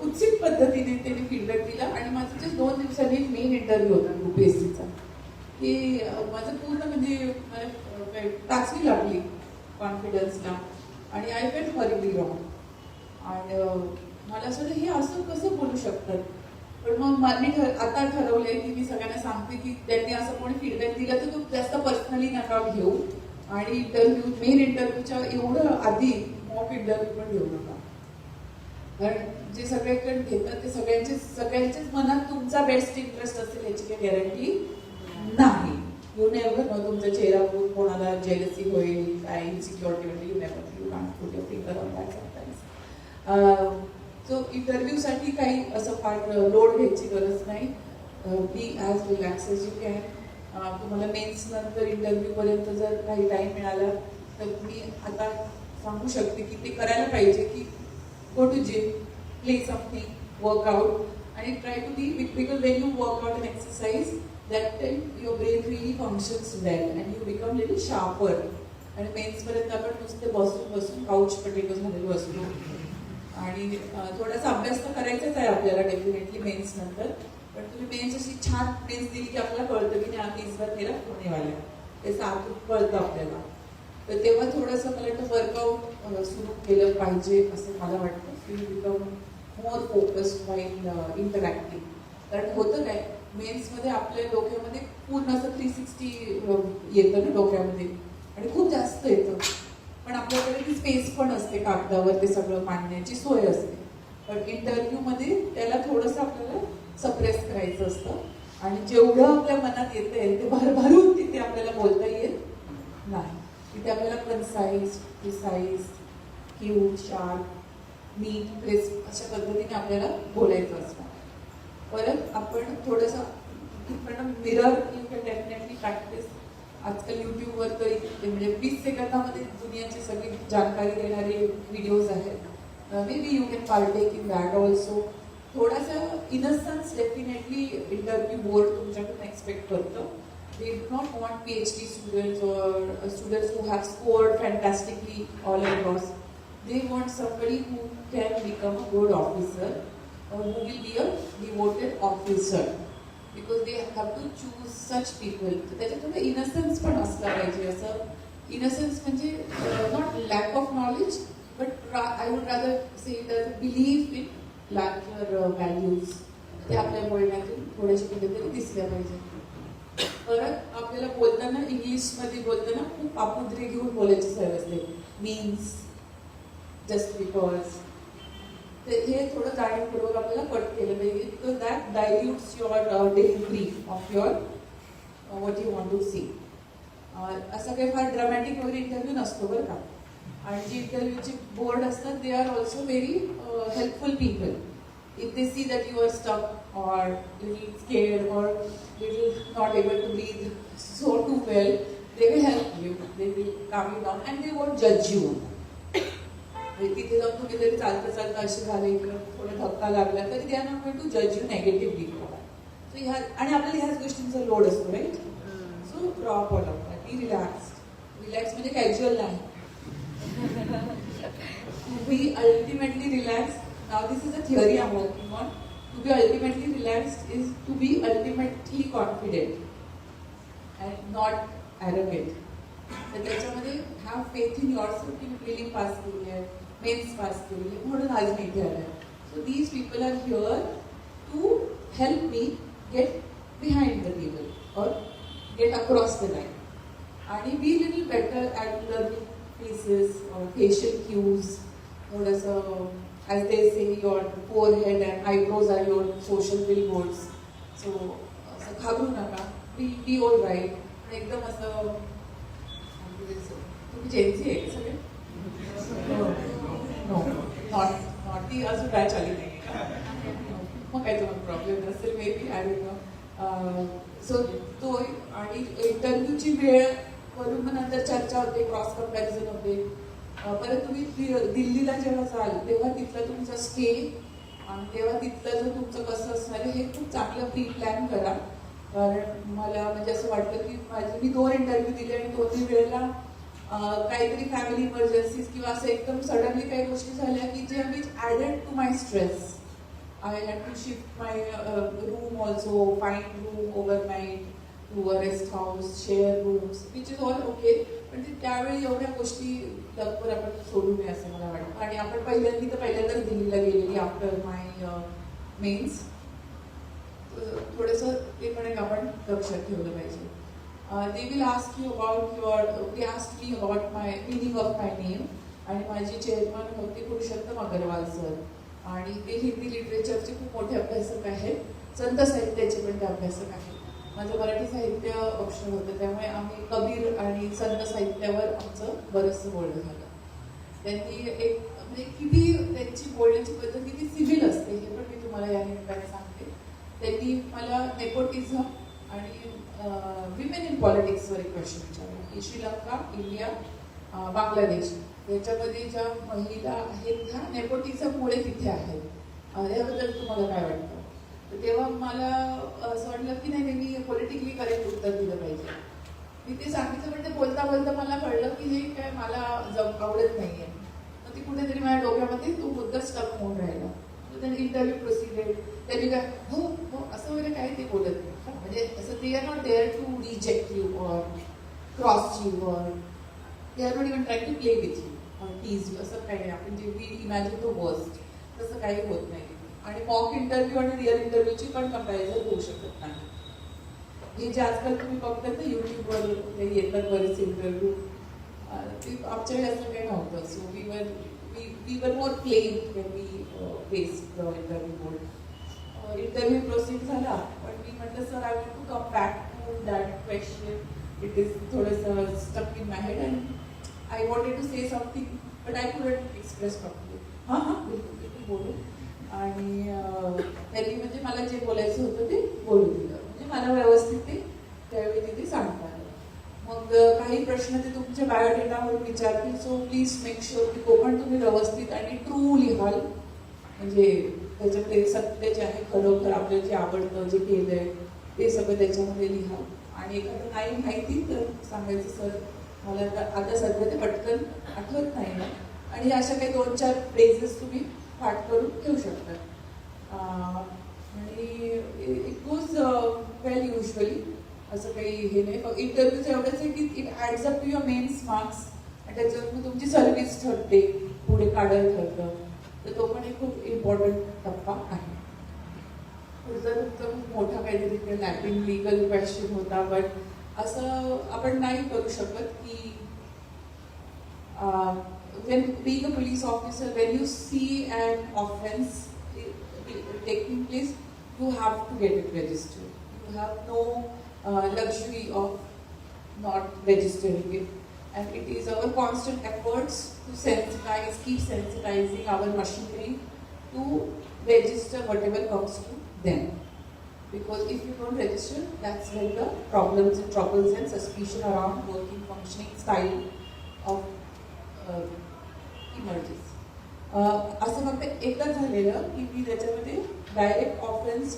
कुत्सित पद्धतीने त्यांनी फीडबॅक दिला आणि माझं जे 2 दिवसांनी एक मेन इंटरव्ह्यू होता UPSCचा की माझं पूर्ण म्हणजे मला टाचवी लागली कॉन्फिडन्सला आणि आय फेल्ट हॉरिबली रॉंग आणि मला असं हे असं कसं बोलू शकतात पण मग मी आता ठरवलंय की मी सगळ्यांना सांगते की त्यांनी असं कोणी फीडबॅक दिला तर तो जास्त पर्सनली नका घेऊ आणि इंटरव्ह्यू मेन इंटरव्ह्यूच्या एवढं आधी मॉक इंटरव्ह्यू पण घेऊ नका कारण जे सगळेकडे घेतात ते सगळ्यांच्याच मनात तुमचा बेस्ट इंटरेस्ट असेल याची काही गॅरंटी नाही यू नेव्हर नो तुमचा चेहरा बघून कोणाला जेलसी होईल काय इन्सिक्युरिटी होईल you never you can't put your finger on that sometimes so इंटरव्ह्यूसाठी काही असं फार लोड घ्यायची गरज नाही be as relax as you can तुम्हाला मेन्स नंतर इंटरव्ह्यूपर्यंत जर काही टाईम मिळाला तर मी आता सांगू शकते की ते करायला पाहिजे की go to gym play something workout आणि try to be because when you workout and exercise that time your brain really functions well and you become little sharper आणि मेन्सपर्यंत आपण नुसते बसून काउच पटेटो झालेलो असतो आणि थोडासा अभ्यास तर करायचाच आहे आपल्याला डेफिनेटली मेन्स नंतर पण तुम्ही मेन्स अशी छान मेन्स दिली की आपल्याला कळतं की नाही मेन्सवर मेरा होणे वाला ते सारखं कळतं आपल्याला तर तेव्हा थोडंसं मला वाटतं वर्कआउट सुरू केलं पाहिजे असं मला वाटतं की you become more focused while interactive कारण होतं काय मेन्समध्ये आपल्या डोक्यामध्ये पूर्ण असं 360 येतं ना डोक्यामध्ये आणि खूप जास्त येतं पण आपल्याकडे ती स्पेस पण असते कागदावर ते सगळं मांडण्याची सोय असते पण इंटरव्ह्यूमध्ये त्याला थोडंसं आपल्याला सप्रेस करायचं असतं आणि जेवढं आपल्या मनात येतं ते भरभरून तिथे आपल्याला बोलता येत नाही तिथे आपल्याला कन्साइज प्रिसाइज क्यूट शार्प नीट प्रेस अशा पद्धतीने आपल्याला बोलायचं असतं परत आपण थोडंसं mirror you can definitely practice आजकाल यूट्यूबवर तर म्हणजे 20 सेकंदामध्ये दुनियाची सगळी जानकारी देणारे व्हिडिओज आहेत मे be you can partake in that also थोडासा इनसन्स डेफिनेटली इंटरव्ह्यू बोर्ड तुमच्याकडून एक्सपेक्ट करतं they do not want PhD students or students who have scored fantastically all across. They want somebody who can become a good officer or who will be a devoted officer because they have to choose such people. So त्याच्यात थोडं इनसेन्स पण असला पाहिजे असं इनसेन्स म्हणजे not lack of knowledge but I would rather say the belief in larger values ते आपल्या बोलण्यातून थोड्याशा कुठेतरी दिसल्या पाहिजे परत आपल्याला बोलताना इंग्लिशमध्ये बोलताना खूप पापुद्रे घेऊन बोलायची सवय असते मीन्स जस्ट बिकॉज हे थोडं जाणीवपूर्वक आपल्याला पट केलं पाहिजे because that dilutes your delivery of your what you want to see. असं काही फार ड्रामॅटिक वगैरे इंटरव्ह्यू नसतो बरं का. आणि जे इंटरव्ह्यूचे बोर्ड असतात they are also very helpful people. If they see that you are stuck or little scared or little not able to breathe so too well, they will help you. They will calm you down and they won't judge you. तिथे जाऊन तुम्ही जरी चालता चालता असे झाले किंवा थोडा धक्का लागला तरी they are not going to judge you negatively. So ह्या आणि आपल्याला ह्याच गोष्टींचा लोड असतो right. So drop all of that. Be relaxed. Relax म्हणजे कॅज्युअल नाही. Be ultimately relaxed. Now this is a theory I'm working on. To be ultimately relaxed is to be ultimately confident and not arrogant. तर त्याच्यामध्ये have faith in yourself की मी prelim pass केली आहे, men's pass केली आहे म्हणून आज मी इथे आले. So these people are here to help me get behind the table or get across the line. आणि be little better at learning faces or facial cues. थोडंसं as they say, your forehead and eyebrows are your social billboards. So, असं घाबरू नका. Be all right. आणि एकदम असं तुम्ही जेन्सी आहे सगळे? नो नॉट ती अजून काय चालली नाही. मग काय तुम्हाला प्रॉब्लेम नसेल may be I don't know. So तो आणि इंटरव्ह्यूची वेळ करून मग नंतर चर्चा होते, क्रॉस कम्पॅरिझन होते. परत तुम्ही दिल्लीला जेव्हा जाल तेव्हा तिथला तुमचा स्टे आणि तेव्हा तिथलं जो तुमचं कसं असणार आहे हे खूप चांगलं प्री प्लॅन करा. कारण मला म्हणजे असं वाटलं की मी 2 इंटरव्ह्यू दिले आणि 2 वेळेला काहीतरी फॅमिली इमर्जन्सीज किंवा असं एकदम सडनली काही गोष्टी झाल्या की जे which added to my stress. I had to shift my room also, find room overnight to a rest house, share rooms which is all okay. पण त्यावेळी एवढ्या गोष्टी तत्पर आपण सोडू नये असं मला वाटतं. आणि आपण पहिल्यांदाच दिल्लीला गेलेली आफ्टर माय मेन्स. थोडंसं ते पण एक आपण लक्षात ठेवलं पाहिजे. They will ask you about they ask me about my meaning of my name. आणि माझे चेअरमन होते पुरुषोत्तम अग्रवाल सर आणि ते हिंदी लिटरेचरचे खूप मोठे अभ्यासक आहेत. संत साहित्याचे पण ते अभ्यासक आहेत. माझं मराठी साहित्य ऑप्शनल होतं त्यामुळे आम्ही कबीर आणि संत साहित्यावर आमचं बरंचसं बोलणं झालं. त्यांनी एक म्हणजे किती त्यांची बोलण्याची पद्धत किती सिव्हिल असते हे पण मी तुम्हाला या निमित्ताने सांगते. त्यांनी मला नेपोटिझम आणि विमेन इन पॉलिटिक्सवर एक क्वेश्चन विचारला की श्रीलंका, इंडिया, बांगलादेश याच्यामध्ये ज्या महिला आहेत ह्या नेपोटिझममुळे तिथे आहेत, याबद्दल तुम्हाला काय वाटतं? तर तेव्हा मला असं वाटलं की नाही मी पॉलिटिकली करेक्ट उत्तर दिलं पाहिजे. मी ते सांगितलं पण ते बोलता बोलता मला कळलं की हे काय मला आवडत नाही आहे. मग ती कुठेतरी माझ्या डोक्यामध्ये तो मुद्दा स्टक होऊन राहिला. मग त्यांनी इंटरव्ह्यू प्रोसिडेड. त्यांनी काय हो हो असं वगैरे काय ते बोलत नाही. म्हणजे असं they are not there to reject you or cross you or they are not even try to play with you or tease you. असं काही आपण जे वी इमॅजिन टू वर्स्ट तसं काही होत नाही. आणि मॉक इंटरव्ह्यू आणि रिअल इंटरव्ह्यूची पण कंपॅरिझन होऊ शकत नाही. हे जे आजकाल तुम्ही बघतात ना युट्यूबवर ते येतात बरेच इंटरव्ह्यू, ते आमच्याकडे असं काही नव्हतं. So we were more plain when we face the interview board. Interview proceed झाला पण मी म्हटलं sir I want to come back to that question. It is थोडंसं stuck in my head and I wanted to say something but I couldn't express properly. हां हां बिलकुल बिलकुल बोलू. आणि त्यांनी म्हणजे मला जे बोलायचं होतं ते बोलू दिलं. म्हणजे मला व्यवस्थित ते त्यावेळी तिथे सांगता आलं. मग काही प्रश्न ते तुमच्या बायोडेटावरून विचारतील. सो प्लीज मेक शुअर की कोकण तुम्ही व्यवस्थित आणि ट्रू लिहाल. म्हणजे त्याच्यामध्ये सत्य जे आहे खरोखर आपल्याला जे आवडतं जे केलं आहे ते सगळं त्याच्यामध्ये लिहा. आणि एखादं नाही माहिती तर सांगायचं सर मला आता सध्या ते पटकन आठवत नाही ना. आणि अशा काही 2-4 फ्रेजेस तुम्ही पाठ करून ठेवू शकतात. आणि इट गोज वेल युजली. असं काही हे नाही. इंटरव्ह्यूचं एवढंच आहे की it adds up to your mains marks आणि त्याच्यावर तुमची सर्व्हिस ठरते, पुढे काढायला ठरतं. तर तो पण एक खूप इम्पॉर्टंट टप्पा आहे. पुढचा तुमचा खूप मोठा काहीतरी लॅपिंग लिगल क्वेश्चन होता. बट असं आपण नाही करू शकत की when being a police officer, when you see an offense taking place, you have to get it registered. You have no luxury of not registering it. And it is our constant efforts to sensitize, keep sensitizing our machinery to register whatever comes to them. Because if you don't register, that's when the problems and troubles and suspicion around working, functioning style of emerges. असं फक्त एकदा झालेलं की मी त्याच्यामध्ये direct offence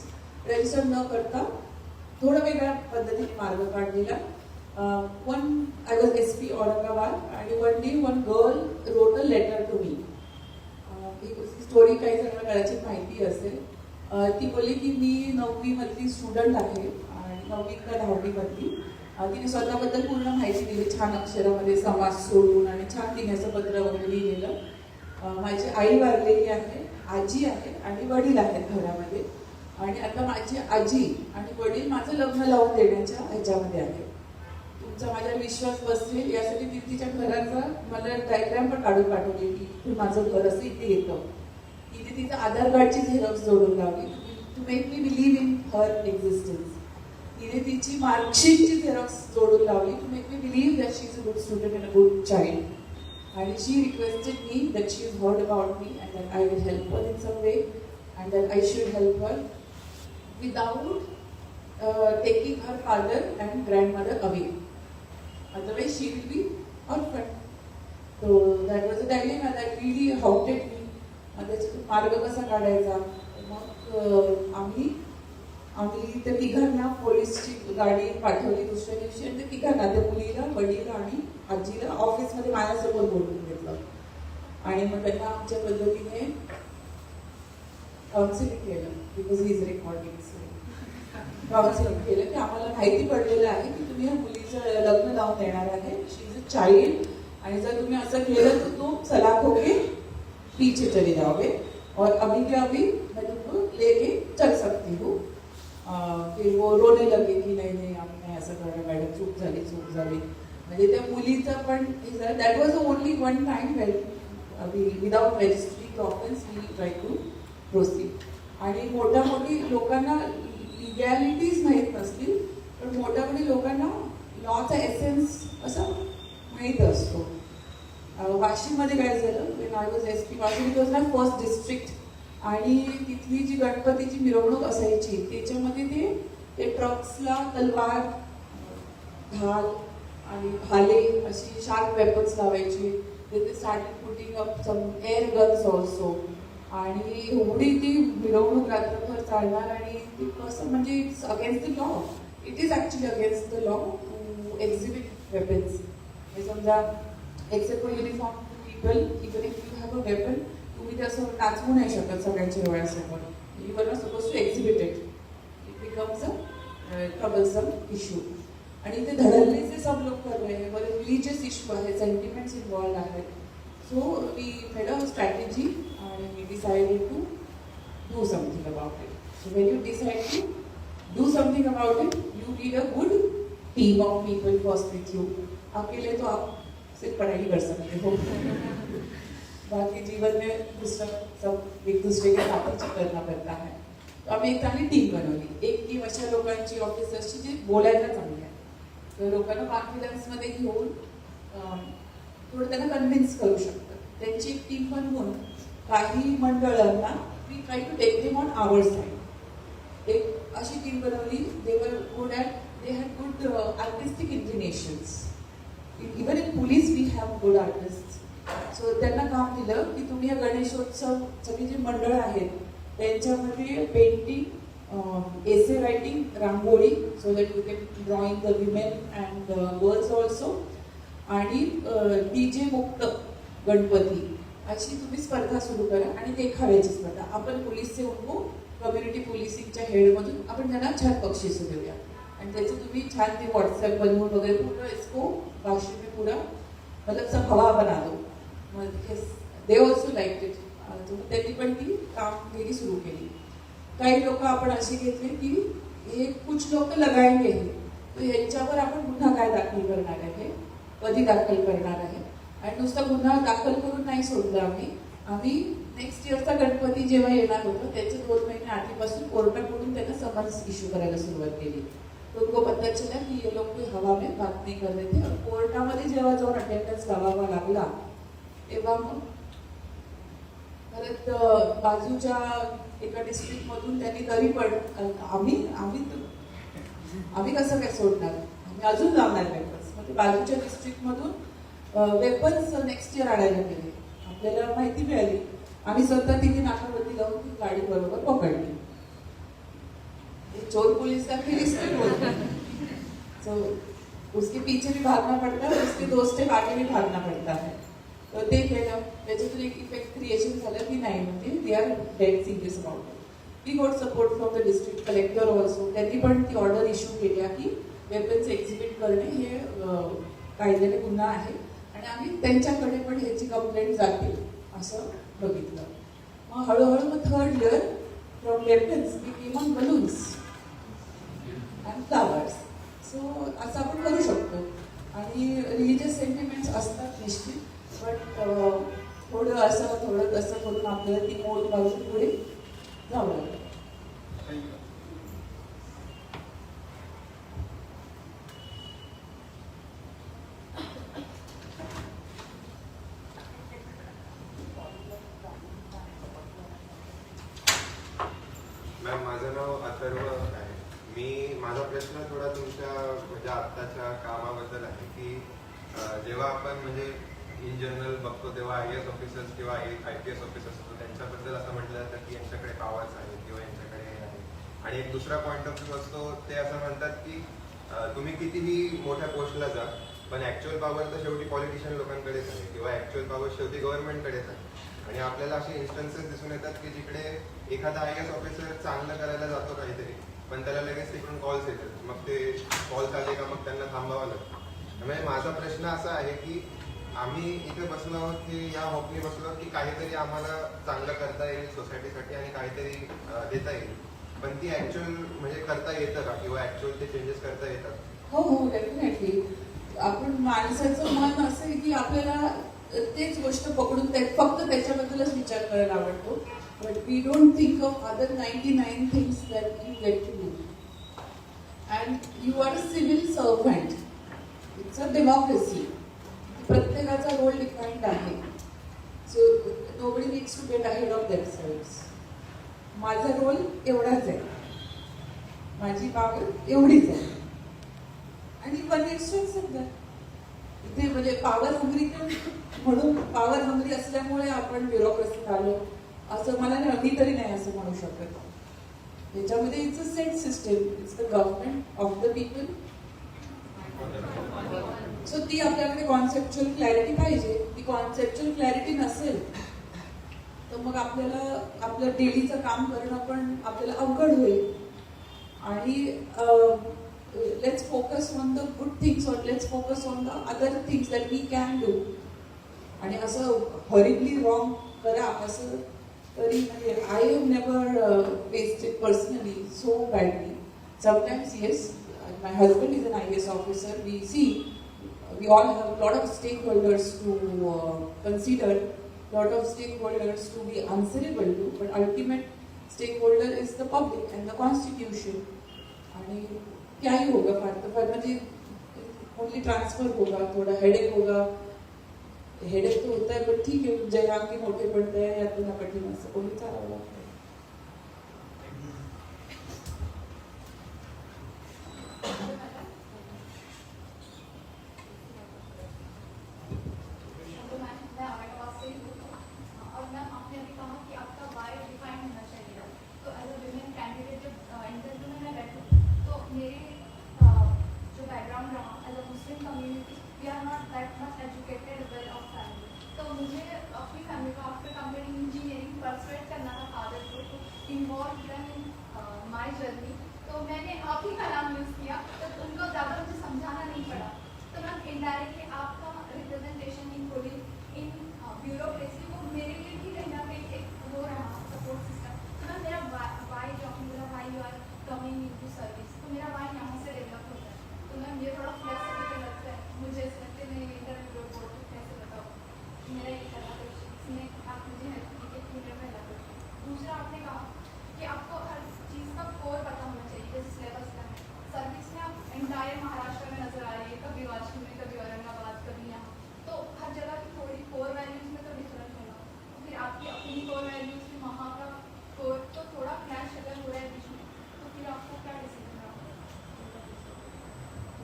register न करता थोडा वेगळ्या पद्धतीने मार्ग काढलेला. I was SP औरंगाबाद आणि one day one girl wrote a letter to me. He story काही जणांना कदाचित माहिती असेल. ती बोलली की मी 9वी मधली स्टुडंट आहे आणि 9वी का 10वी मधली. तिने स्वतःबद्दल पूर्ण माहिती दिली छान अक्षरामध्ये, समाज सोडून, आणि छान तिने असं पत्र वगैरे लिहिलेलं. माझी आई वारलेली आहे, आजी आहे आणि वडील आहेत घरामध्ये. आणि आता माझी आजी आणि वडील माझं लग्न लावून देण्याच्या ह्याच्यामध्ये आहे. तुमचा माझ्यावर विश्वास बसेल यासाठी ती तिच्या घराचा मला डायग्राम पण काढून पाठवली की माझं घर असं इथे येतं. तिथे तिचं आधार कार्डची झेरॉक्स जोडून लावली to make me believe in her existence. तिने तिची मार्कशीटची झेरॉक्स जोडून लावली to make me believe that she is a good student and a good child. And she requested me that she has heard about me and that I will help her in some way and that I should help her without taking her father and grandmother away. Otherwise she will be orphaned. So that was a dilemma that really haunted me. त्याच्यातून मार्ग कसा काढायचा. मग आम्ही त्या तिघांना पोलीसची गाडी पाठवली दुसऱ्या दिवशी आणि त्या तिघांना, त्या मुलीला, वडील आणि आजीला ऑफिसमध्ये माझ्यासोबत बोलवून घेतलं. आणि मग त्यांना आमच्या पद्धतीने काउन्सिलिंग केलं. Because he is recording. Counselling केलं की आम्हाला माहिती पडलेलं आहे की तुम्ही या मुलीचं लग्न लावून देणार आहे. शी इज अ चाइल्ड आणि जर तुम्ही असं केलं तर तुम सलाख होके पीछे चले जाओगे और अभी के अभी मैं तुमको लेके चल सकती हूँ. फिर वो रोने लगे की नाही नाही आम्ही नाही असं करणं मॅडम, चूक झाली. म्हणजे त्या मुलीचं पण that was only one time well without registering offence we try to proceed. आणि मोठी लोकांना लिगॅलिटीज माहीत नसतील पण मोठ्या लोकांना लॉचा एसेन्स असा माहीत असतो. वाशिममध्ये काय झालं, Wien I was SP Washim, it was my first district. आणि तिथली जी गणपतीची मिरवणूक असायची त्याच्यामध्ये ते ट्रक्सला तलवार, ढाल आणि भाले अशी शार्प वेपन्स लावायची. ते started putting up some air guns also. आणि एवढी ती मिरवणूक रात्रभर चालणार आणि ती कसं म्हणजे it's against the law. It is actually against the law to exhibit weapons. समजा except for uniform people, even if you have a weapon, तुम्ही ते असं नाचवू नाही शकत सगळ्यांच्या डोळ्यासमोर. You are not suppose to exhibit it. It becomes a troublesome issue. आणि ते धडल्लेचे सब लोक कर रहे हैं, बरे रिलीजियस इश्यू आहे, सेंटिमेंट्स इन्वॉल्व आहेत. So we made a strategy आणि we decided to do something about it. So when you decide to do something about it, you need a good team of people first with you. अकेले तो आप सिर्फ पढ़ाई कर सकते हो, बाकी जीवन में दूसरा सब एक दूसरे के साथ करना पड़ता है. तो आम्ही एक चांगली टीम बनवली. एक टीम अशा लोकांची, ऑफिसर्सची जे बोलायला चांगली आहे, तर लोकांना कॉन्फिडन्समध्ये घेऊन थोडं त्यांना कन्व्हिन्स करू शकतात. त्यांची एक टीम बनवून काही मंडळांना we try to take them on our side. एक अशी टीम बनवली. They were good at, they had good artistic inclinations. Even in police we have good artist. So त्यांना काम दिलं की तुम्ही या गणेशोत्सव सगळी जी मंडळ आहेत त्यांच्यामध्ये painting, essay writing, rangoli, so that you can drawing the women and girls also, आणि DJ मुक्त गणपती अशी तुम्ही स्पर्धा सुरू करा. आणि देखाव्याची स्पर्धा आपण पोलीसचे उनको कम्युनिटी पोलिसिंगच्या हेडमधून आपण त्यांना छान बक्षीस देऊया. आणि त्याचं तुम्ही छान ते व्हॉट्सअप बनवून वगैरे पूर्ण इसको भाषे में पूरा मतलब सब हवा बना दो. They also like it. त्यांनी पण ती कामगिरी सुरू केली. काही लोक आपण असे घेतले की हे कुछ लोक लगाएंगे, तर ह्यांच्यावर आपण गुन्हा काय दाखल करणार आहे, कधी दाखल करणार आहे. आणि नुसता गुन्हा दाखल करून नाही सोडलं आम्ही नेक्स्ट इयरचा गणपती जेव्हा येणार होतो त्याचे 2 महिने आधीपासून कोर्टाकडून त्यांना समन्स इश्यू करायला सुरुवात केली. तो उनको पता चला की ये लोग कोई हवा में बात नहीं कर रहे थे. कोर्टामध्ये जेव्हा जाऊन अटेंडन्स लावावा लागला तेव्हा मग परत बाजूच्या एका डिस्ट्रिक्ट मधून त्यांनी तरी पण आम्ही कसं काय सोडणार, आम्ही अजून लावणार वेपन्स. मग ते बाजूच्या डिस्ट्रिक्ट मधून वेपन्स नेक्स्ट इयर आणायला गेले. आपल्याला माहिती मिळाली, आम्ही स्वतः तिथे नाकाबंदी लावून ती गाडी बरोबर पकडली. चोर पुलिस का फिर रिस्क होता है, तो उसके पीछे भी भागना पड़ता है, उसके दोस्त के आगे भी भागना पड़ता है. तर ते केलं. त्याच्यातून एक इफेक्ट क्रिएशन झालं की नाही म्हणजे they are dead serious about it. We got support from the district collector also. त्यांनी पण ती ऑर्डर इश्यू केली की वेपन्स एक्झिबिट करणे हे कायद्याने गुन्हा आहे आणि आम्ही त्यांच्याकडे पण ह्याची कंप्लेंट जाते असं बघितलं. मग हळूहळू मग 3rd year from weapons we came on balloons and flowers. So असं आपण करू शकतो. आणि रिलिजियस सेंटिमेंट्स असतात निश्चित, बट थोडं असं थोडं तसं करून आपल्याला ती मोड बाजू पुढे जावं लागतं.
थँक्यू.
मॅम, माझं नाव अथर्व आहे. माझा प्रश्न थोडा तुमच्या म्हणजे आत्ताच्या कामाबद्दल आहे की जेव्हा आपण म्हणजे इन जनरल बघतो तेव्हा IAS ऑफिसर्स किंवा IPS ऑफिसर्स असतो त्यांच्याबद्दल असं म्हटलं जातं की यांच्याकडे पॉवर्स आहेत किंवा यांच्याकडे हे आहे. आणि एक दुसरा पॉईंट ऑफ व्ह्यू असतो, ते असं म्हणतात की तुम्ही कितीही मोठ्या पोस्टला जा पण ऍक्च्युअल पॉवर तर शेवटी पॉलिटिशियन लोकांकडेच आहे किंवा ऍक्च्युअल पॉवर शेवटी गव्हर्नमेंटकडेच आहे. आणि आपल्याला असे इन्स्टन्सेस दिसून येतात की जिकडे एखादा IAS ऑफिसर चांगलं करायला जातो काहीतरी, पण त्याला लगेच तिकडून कॉल्स येतात. मग ते कॉल्स आले का मग त्यांना थांबावं लागतं. त्यामुळे माझा प्रश्न असा आहे की आम्ही इथे बसलो आहोत की या हॉपनी बसलो आहोत की काहीतरी आम्हाला चांगलं करता येईल सोसायटीसाठी आणि काहीतरी देता येईल, पण ती ऍक्च्युअल म्हणजे करता येतं का किंवा ऍक्च्युअल ते चेंजेस करता येतात?
हो हो, डेफिनेटली. आपण माणसाचं मन असं आहे की आपल्याला तेच गोष्ट पकडून फक्त त्याच्याबद्दलच विचार करायला आवडतो. But we don't think of other 99 things that you get to do. And you are a civil servant. It's a democracy. प्रत्येकाचा रोल डिफाईन्ड आहे. So nobody needs to get ahead of themselves. माझा role एवढाच आहे, माझी power एवढीच आहे आणि one needs to accept that. इथे म्हणजे पॉवर हंग्री म्हणून पॉवर हंग्री असल्यामुळे आपण ब्युरोक्रेसीत आलो असं मला मी तरी नाही असं म्हणू शकत. त्याच्यामध्ये it's a set system. It's the government of the people. So ती आपल्याकडे कॉन्सेप्च्युअल क्लॅरिटी पाहिजे. ती कॉन्सेप्च्युअल क्लॅरिटी नसेल तर मग आपल्याला आपलं डेलीचं काम करणं पण आपल्याला अवघड होईल. आणि let's focus on the good things और let's focus on the other things that we can do. आणि असं हॉरिबली रॉंग करा असं तरी म्हणजे I have never faced it personally so badly. Sometimes yes, my husband is an IAS officer. We all have a lot of stakeholders to consider, lot of stakeholders to be answerable to, but ultimate stakeholder is the public and the constitution. आणि क्या ही होगा, फार म्हणजे only transfer होगा, थोड़ा headache होगा. Headache तो होता है बट ठीक है, जयराम के मोठे पडते हैं यातून कठीण असं कोणी चालावं लागतं.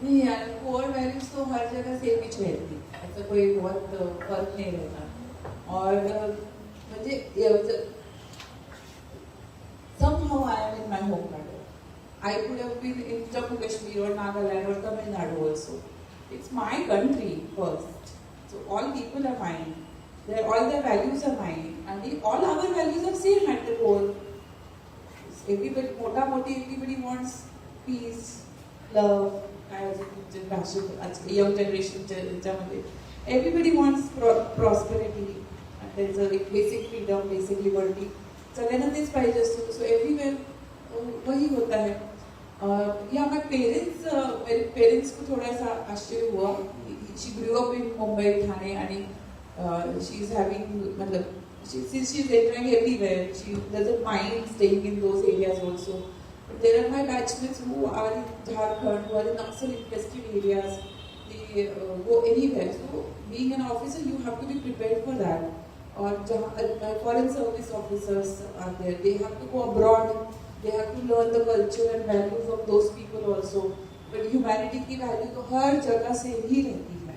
नहीं यार, कोर वैल्यूज तो हर जगह सेम ही रहती, ऐसा कोई बहुत फर्क नहीं रहता। और मुझे somehow I am in my home country. I could have been in Jammu Kashmir or Nagaland or Tamil Nadu also. It's my country first. So all people are mine. All their values are mine. And all our values are same at the core. Everybody, everybody wants peace, love. Young generation, everybody wants prosperity. And there's a basic freedom, basic liberty. सगळ्यांना तेच पाहिजे असतो. So everywhere वही होता है. या माय parents को थोड़ा सा आश्चर्य हुआ. शी grew up in Mumbai, Thane, आणि शी इज हैविंग मतलब since she is entering everywhere, she doesn't mind staying in those areas also. But there are my batchmates who are in Jharkhand, who are in Naxal infested areas. They go anywhere. So being an officer, you have to be prepared for that. Or foreign service officers are there. They have to go abroad. They have to learn the culture and values of those people also. But humanity की value तो हर जगह से ही रहती है.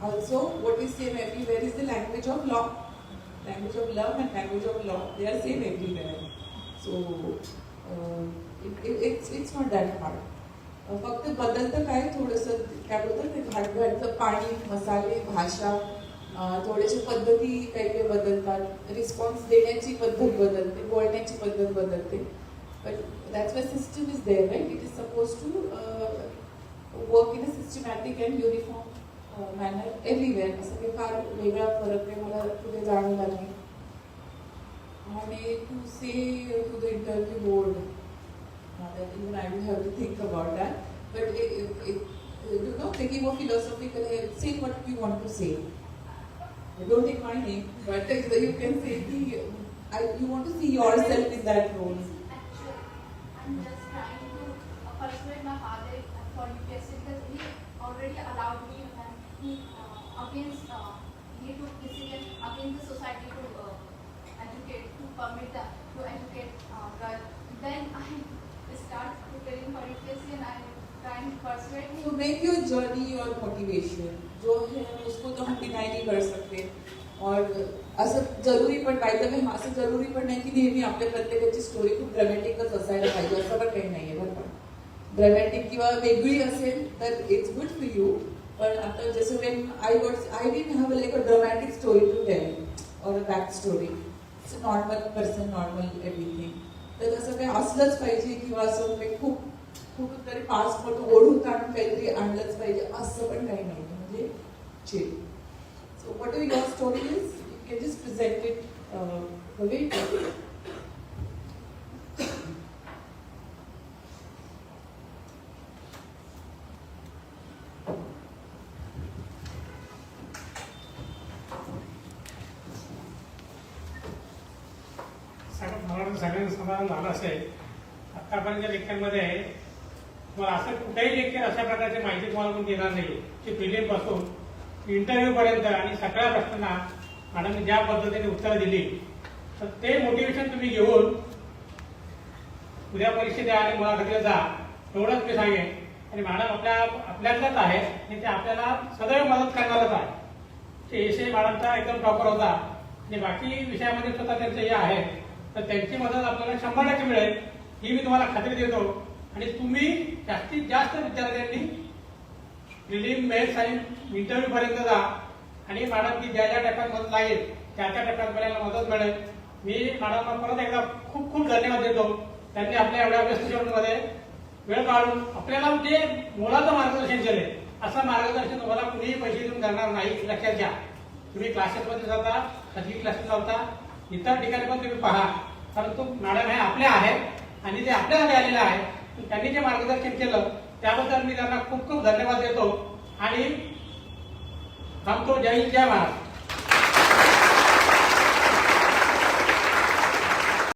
Also, what is same everywhere is the language of law. Language of love and language of law. They are same everywhere. So it's not that hard. फक्त बदलतं काय थोडंसं काय बोलतात ते घाटघाटचं पाणी, मसाले, भाषा, थोडेसे पद्धती काही बदलतात, रिस्पॉन्स देण्याची पद्धत बदलते, बोलण्याची पद्धत बदलते. But that's why system is there, right? It is supposed to work in a systematic and uniform manner everywhere. असं काही फार वेगळा फरक काही मला कुठे जाणवला नाही. आणि to say to the interview board, that even I will have to think about that. But you know, taking more philosophical, say what you want to say. Don't take my name, but you can say you want to see yourself in that role.
Actually, I'm just trying to persuade my father for UPSC because he already allowed me and he took decision against the society to educate, to permit to educate girl. Then I start preparing for UPSC and I'm trying to persuade him.
To make your journey your motivation, जो है उसको तो हम deny नहीं कर सकते. और असं जरुरी पण पाहिजे नाही, असं जरुरी पण नाही की नेहमी आपल्या प्रत्येकाची स्टोरी खूप ड्रॅमॅटिकच असायला पाहिजे, असं पण काही नाहीये बरं का. ड्रॅमॅटिक किंवा वेगळी असेल तर इट्स गुड फॉर यू. पण आता जसं when I didn't have like a dramatic story to tell और a back story. It's a normal person, normal everything. तर तसं काही असलंच पाहिजे किंवा असं खूप खूप तरी पाच मोठं ओढून काढून काहीतरी आणलंच पाहिजे असं पण काही नाही. म्हणजे chill. So whatever your story is, you can just present it the way it is.
सगळ्यांना समाधान झालं असेल. आतापर्यंतच्या लेक्चरमध्ये तुम्हाला असं कुठेही लेक्चर अशा प्रकारची माहिती तुम्हाला कोण देणार नाही की प्रिलिम पासून इंटरव्ह्यू पर्यंत आणि सगळ्या प्रश्नांना मॅडमने ज्या पद्धतीने उत्तरं दिली तर ते मोटिवेशन तुम्ही घेऊन उद्या परीक्षेत द्या आणि मुलाखतीला जा, एवढंच मी सांगेन. आणि मॅडम आपल्यातलाच आहे आणि ते आपल्याला सदैव मदत करणारच आहे. ते एस मॅडमचा एकदम प्रॉपर होता आणि बाकी विषयामध्ये सुद्धा त्यांचं हे आहे, तर त्यांची मदत आपल्याला 100% मिळेल ही मी तुम्हाला खात्री देतो. आणि तुम्ही जास्तीत जास्त विद्यार्थ्यांनी प्रिलिम, मेन्स आणि इंटरव्ह्यू पर्यंत जा आणि मॅडम की ज्या ज्या टप्प्यात मदत लागेल त्या त्या टप्प्यात आपल्याला मदत मिळेल. मी मॅडमला परत एकदा खूप खूप धन्यवाद देतो. त्यांनी आपल्या एवढ्या व्यस्त शेड्यूलमध्ये वेळ काढून आपल्याला जे मुलाचं मार्गदर्शन केले, असं मार्गदर्शन तुम्हाला कुणीही पैसे देऊन करणार नाही, लक्षात घ्या. तुम्ही क्लासेसमध्ये जाता, खाजगी क्लासेस लावता, इतर ठिकाणी पण तुम्ही पहा, परंतु मॅडम हे आपले आहेत आणि ते आपल्यासाठी आलेले आहे. त्यांनी जे मार्गदर्शन केलं त्याबद्दल मी त्यांना खूप खूप धन्यवाद देतो आणि थांबतो. जय हिंद, जय महाराष्ट्र.